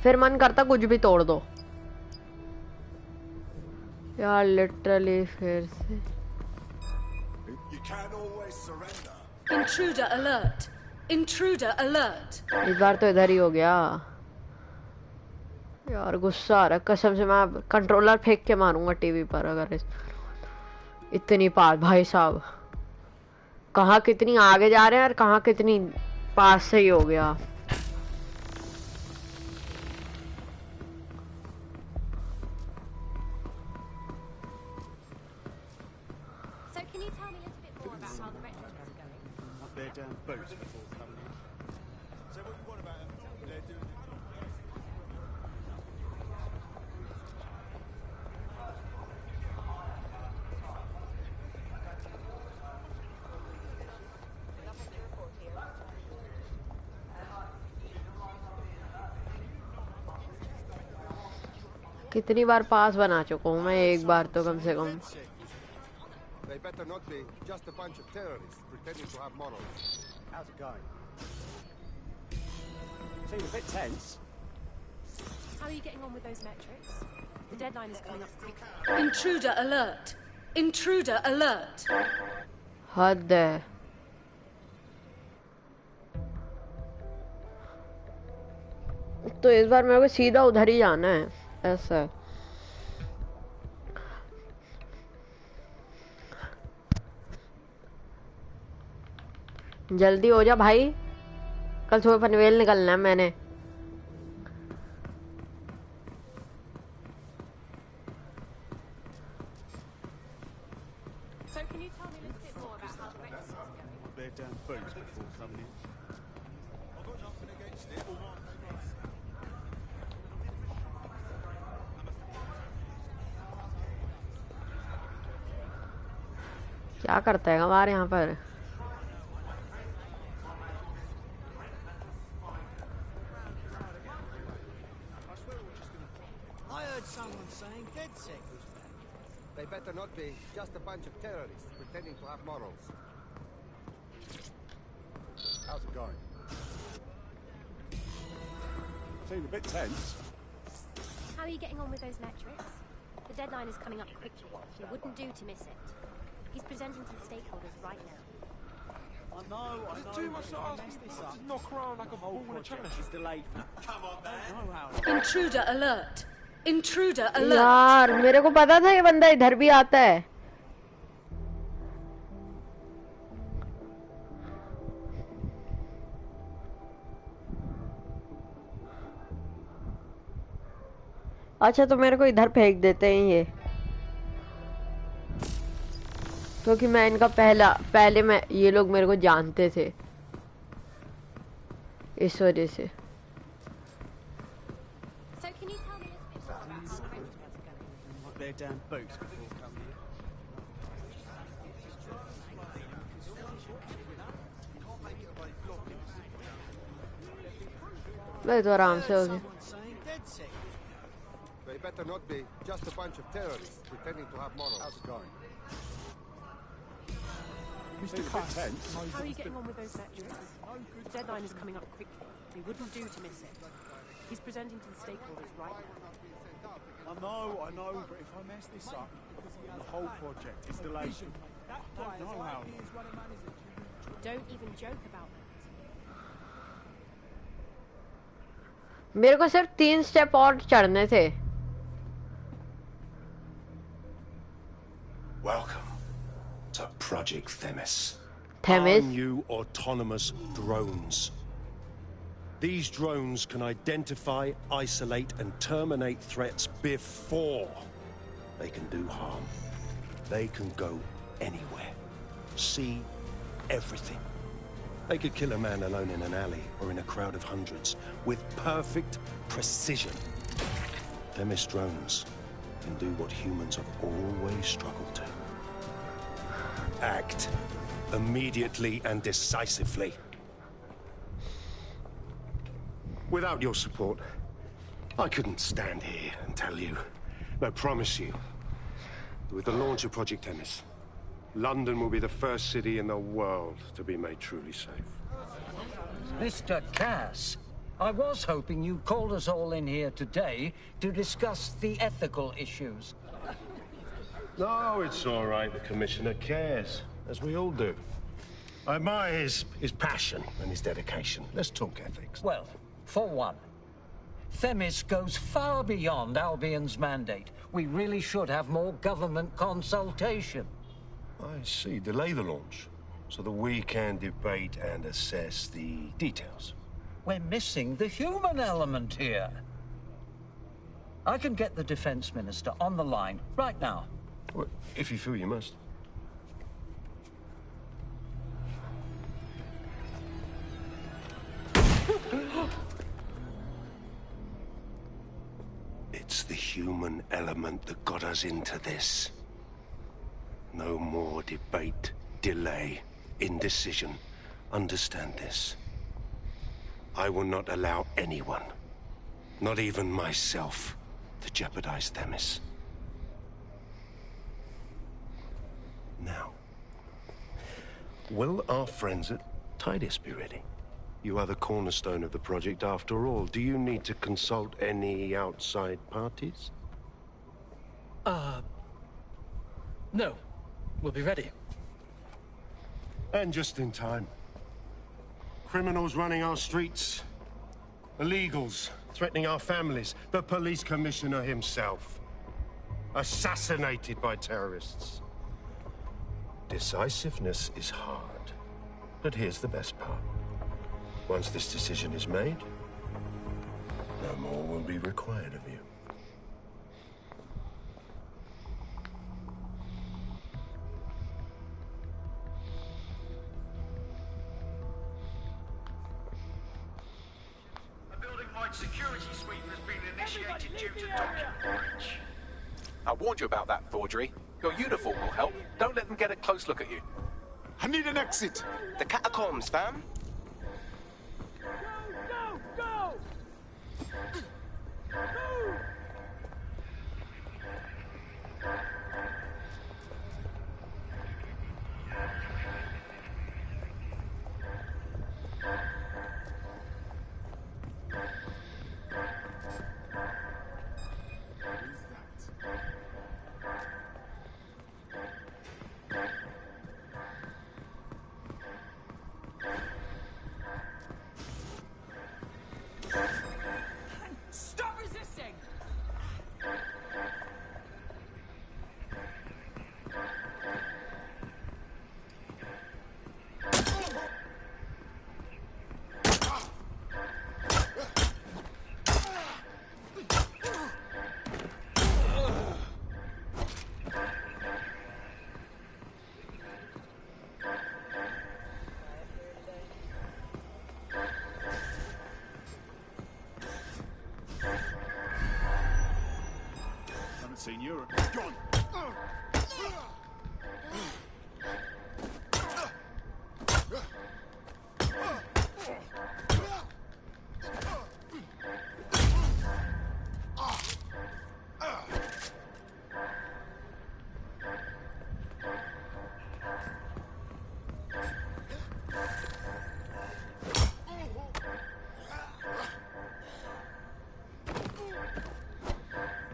फिर मन करता कुछ भी तोड़ दो यार, लिटरली फिर से। Intruder alert! Intruder alert! इस बार तो इधर ही हो गया यार, गुस्सा आ रहा है कसम से। मैं कंट्रोलर फेंक के मारूंगा टीवी पर अगर इतनी पास। भाई साहब कहाँ कितनी आगे जा रहे हैं और कहाँ कितनी पास से ही हो गया। So can you tell me a little bit more about how the retrofits are going? What they're down boats before coming in. So what you want about them? They're doing it. कितनी बार पास बना चुका हूँ मैं, एक बार तो कम से कम। They better not be just a bunch of terrorists pretending to have morals. How's it going? Seem a bit tense. How are you getting on with those metrics? The deadline is coming up quickly. Intruder alert! Intruder alert! हद है। तो इस बार मेरे को सीधा उधर ही जाना है ऐसा। जल्दी हो जा भाई, कल सुबह पनवेल निकलना है मैंने। So can you tell me a little bit more about how the retrofits are going? They're down boats before coming in. I've got nothing against it. क्या करता है हमारे यहाँ पर? I heard someone saying DedSec was back. They better not be just a bunch of terrorists pretending to have morals. How's it going? Seem a bit tense. How are you getting on with those metrics? The deadline is coming up quickly. It wouldn't do to miss it. He's presenting to the stakeholders right now. I know. Is it too much to ask you to knock around like a ball in a tennis? Is delayed. Come on, man. I know how. Intruder alert! Intruder alert! यार मेरे को पता था ये बंदा इधर भी आता है। अच्छा तो मेरे को इधर फेंक देते हैं ये, क्योंकि मैं इनका पहले मैं ये लोग मेरे को जानते थे इस वजह से। So can you tell me a little bit more about how the retrofits are going? What they're down boats before coming in. मैं तो आराम से हो गया। They better not be just a bunch of terrorists pretending to have morals. How's it going? Mr. Cass, how are you getting on with those metrics? The deadline is coming up quickly. It wouldn't do to miss it. He's presenting to the stakeholders right now. I know, but if I mess this up, the whole project is delayed. I don't know how. Don't even joke about that. मेरे को सिर्फ 3 step और चढ़ने थे। Welcome to Project Themis. Themis? Our new autonomous drones. These drones can identify, isolate, and terminate threats before they can do harm. They can go anywhere, see everything. They could kill a man alone in an alley or in a crowd of hundreds with perfect precision. Themis drones can do what humans have always struggled to. Act immediately and decisively. Without your support, I couldn't stand here and tell you. No, promise you. With the launch of Project Themis, London will be the first city in the world to be made truly safe. Mr. Cass, I was hoping you called us all in here today to discuss the ethical issues. No, it's all right. The Commissioner cares, as we all do. I admire his passion and his dedication. Let's talk ethics. Well, for one, Themis goes far beyond Albion's mandate. We really should have more government consultation. I see. Delay the launch, so that we can debate and assess the details. We're missing the human element here. I can get the Defense Minister on the line right now. Well, if you feel you must. It's the human element that got us into this. No more debate, delay, indecision. Understand this. I will not allow anyone, not even myself, to jeopardize Themis. Now, will our friends at Titus be ready? You are the cornerstone of the project after all. Do you need to consult any outside parties? No. We'll be ready. And just in time. Criminals running our streets. Illegals threatening our families. The police commissioner himself. Assassinated by terrorists. Decisiveness is hard. But here's the best part. Once this decision is made, no more will be required of you. A building-wide security sweep has been initiated due to document breach. I warned you about that forgery. Your uniform will help. Don't let them get a close look at you. I need an exit. The catacombs, fam. Stop resisting! Haven't seen you. Gone.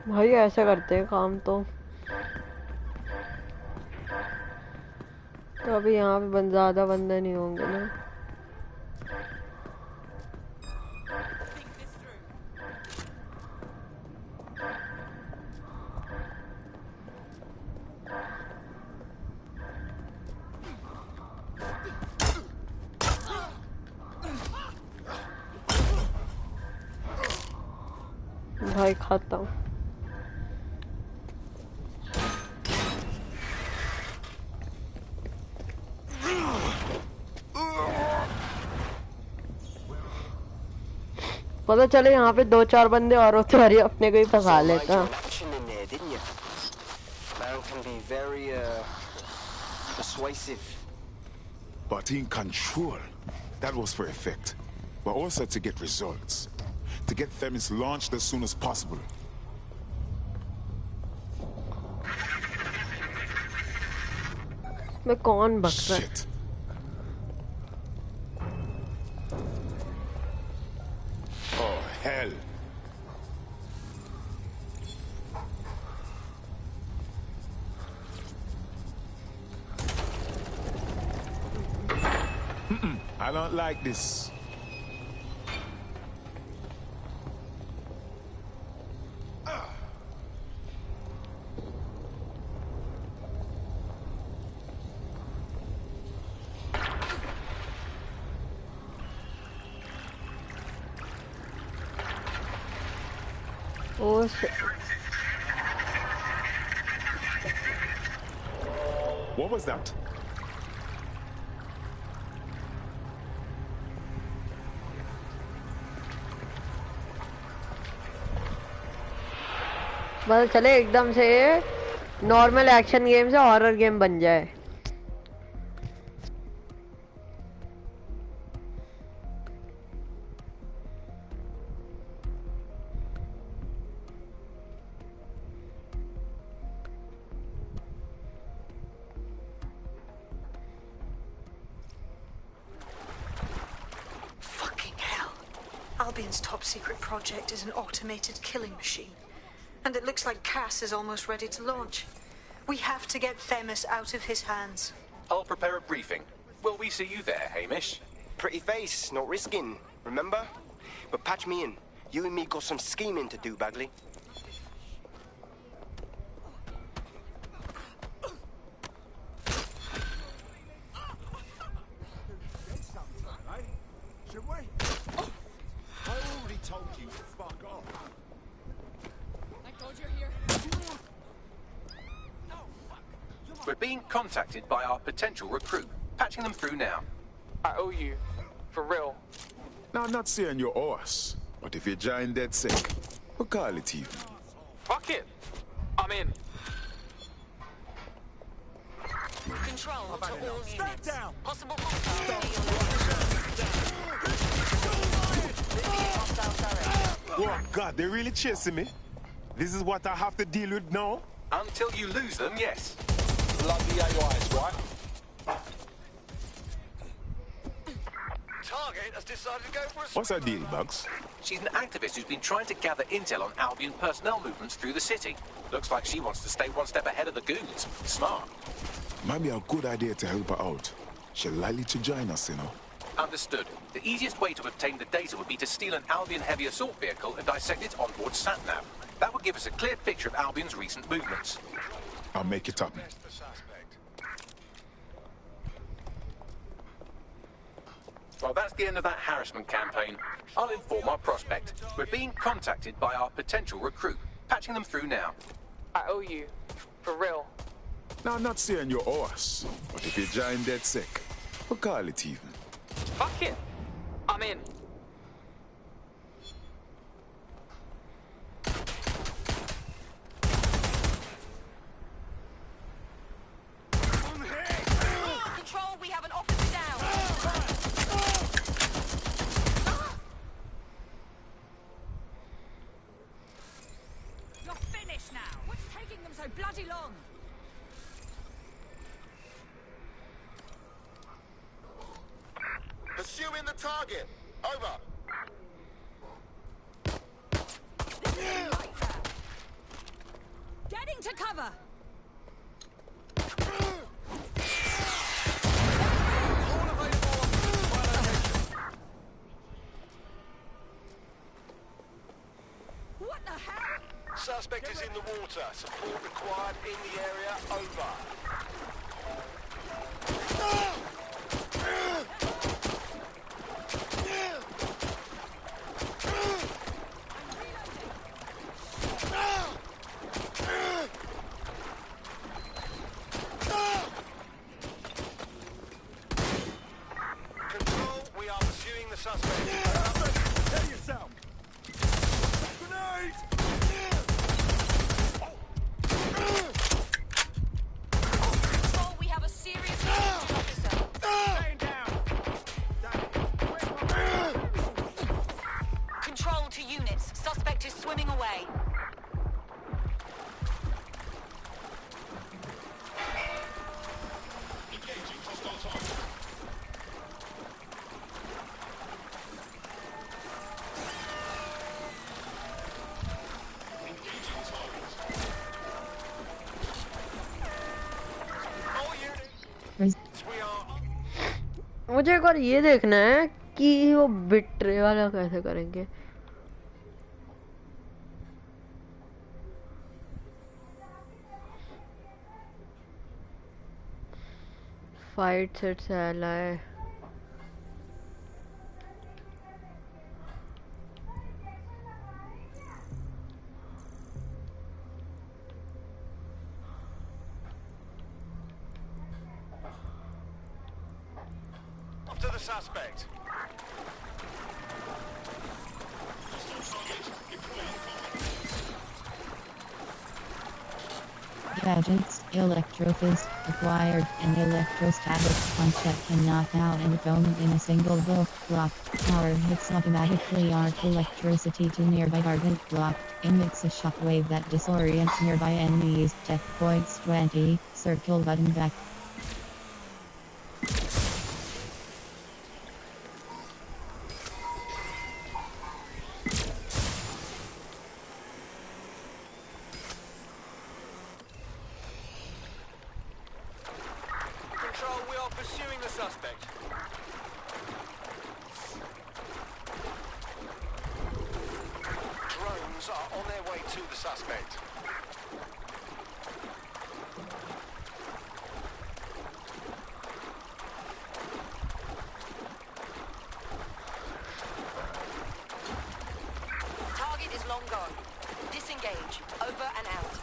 भाई ऐसे करते हैं काम तो अभी यहाँ पे ज्यादा बंदे नहीं होंगे ना भाई खाता हूँ पता चले यहाँ पे 2-4 बंदे और होते और ये अपने को ही फंसा लेता Man can be very persuasive. But in control. That was for effect. But also to get results. to get Themis launched as soon as possible. मैं कौन बक रहा है? Shit. Oh, hell. I don't like this. Oh shit. What was that? बस चले एकदम से normal action game से horror game बन जाए. Fucking hell. Albion's top secret project is an automated killing machine. And it looks like Cass is almost ready to launch. We have to get Themis out of his hands. I'll prepare a briefing. Will we see you there, Hamish? Pretty face, not risking, remember? But patch me in. You and me got some scheming to do, Bagley. Should we? I already told you to fuck off. I told you're here. We're being contacted by our potential recruit. Patching them through now. I owe you. For real. Now, I'm not saying you're us, but if you're giant dead sick, we'll call it even. Fuck it. I'm in. Control to all Step units. down. Possible hostile. Oh, God, they're really chasing me. This is what I have to deal with now? Until you lose them, yes. Bloody AIs, right? Target has decided to go for a What's our deal, Bugs? She's an activist who's been trying to gather intel on Albion personnel movements through the city. Looks like she wants to stay one step ahead of the goons. Smart. Might be a good idea to help her out. She's likely to join us, you know. Understood. The easiest way to obtain the data would be to steal an Albion heavy assault vehicle and dissect its onboard sat-nav. That would give us a clear picture of Albion's recent movements. I'll make it happen. Well, that's the end of that harassment campaign. I'll inform our prospect. We're being contacted by our potential recruit. Patching them through now. I owe you. For real. Now, I'm not saying you're us, but if you're giant dead sick, we'll call it even. Fuck it. I'm in. Control, we have an officer down. You're finished now. What's taking them so bloody long? Pursuing the target. Over. This isn't like that. Getting to cover. What the hell? Suspect is in the water. Support required in the area. Over. Control, we are pursuing the suspect. Tell yourself. Grenade! Control, we have a serious officer. Staying down. Control to units. suspect is swimming away. Engaging hostile target. Engaging target. All units. We are. मुझे एक बार ये देखना है कि वो betray वाला कैसे करेंगे। फाइट सेट से आला है। After the suspect. Gadgets, Electrofist, acquired, and electrostatic punch that can knock out an opponent in a single block. Power hits automatically arc electricity to nearby target block, emits a shockwave that disorients nearby enemies. Tech points 20, circle button back. Control, we are pursuing the suspect. Drones are on their way to the suspect. Target is long gone. Disengage. Over and out.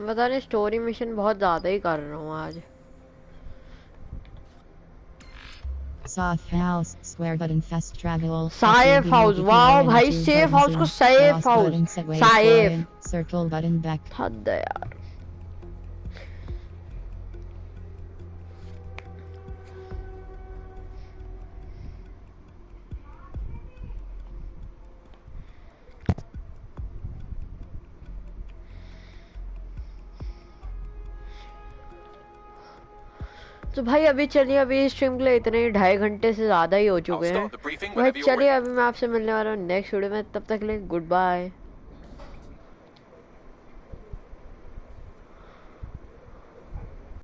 पता नहीं story mission बहुत ज्यादा ही कर रहा हूँ आज। Safe house, square button fast travel. Safe house, wow भाई safe house को safe house safe circle button back. हद है यार। तो भाई अभी चलिए, अभी स्ट्रीम के लिए इतने 2.5 घंटे से ज़्यादा ही हो चुके हैं। भाई चलिए अभी मैं आपसे मिलने वाला हूँ नेक्स्ट वीडियो में, तब तक के लिए गुड बाय।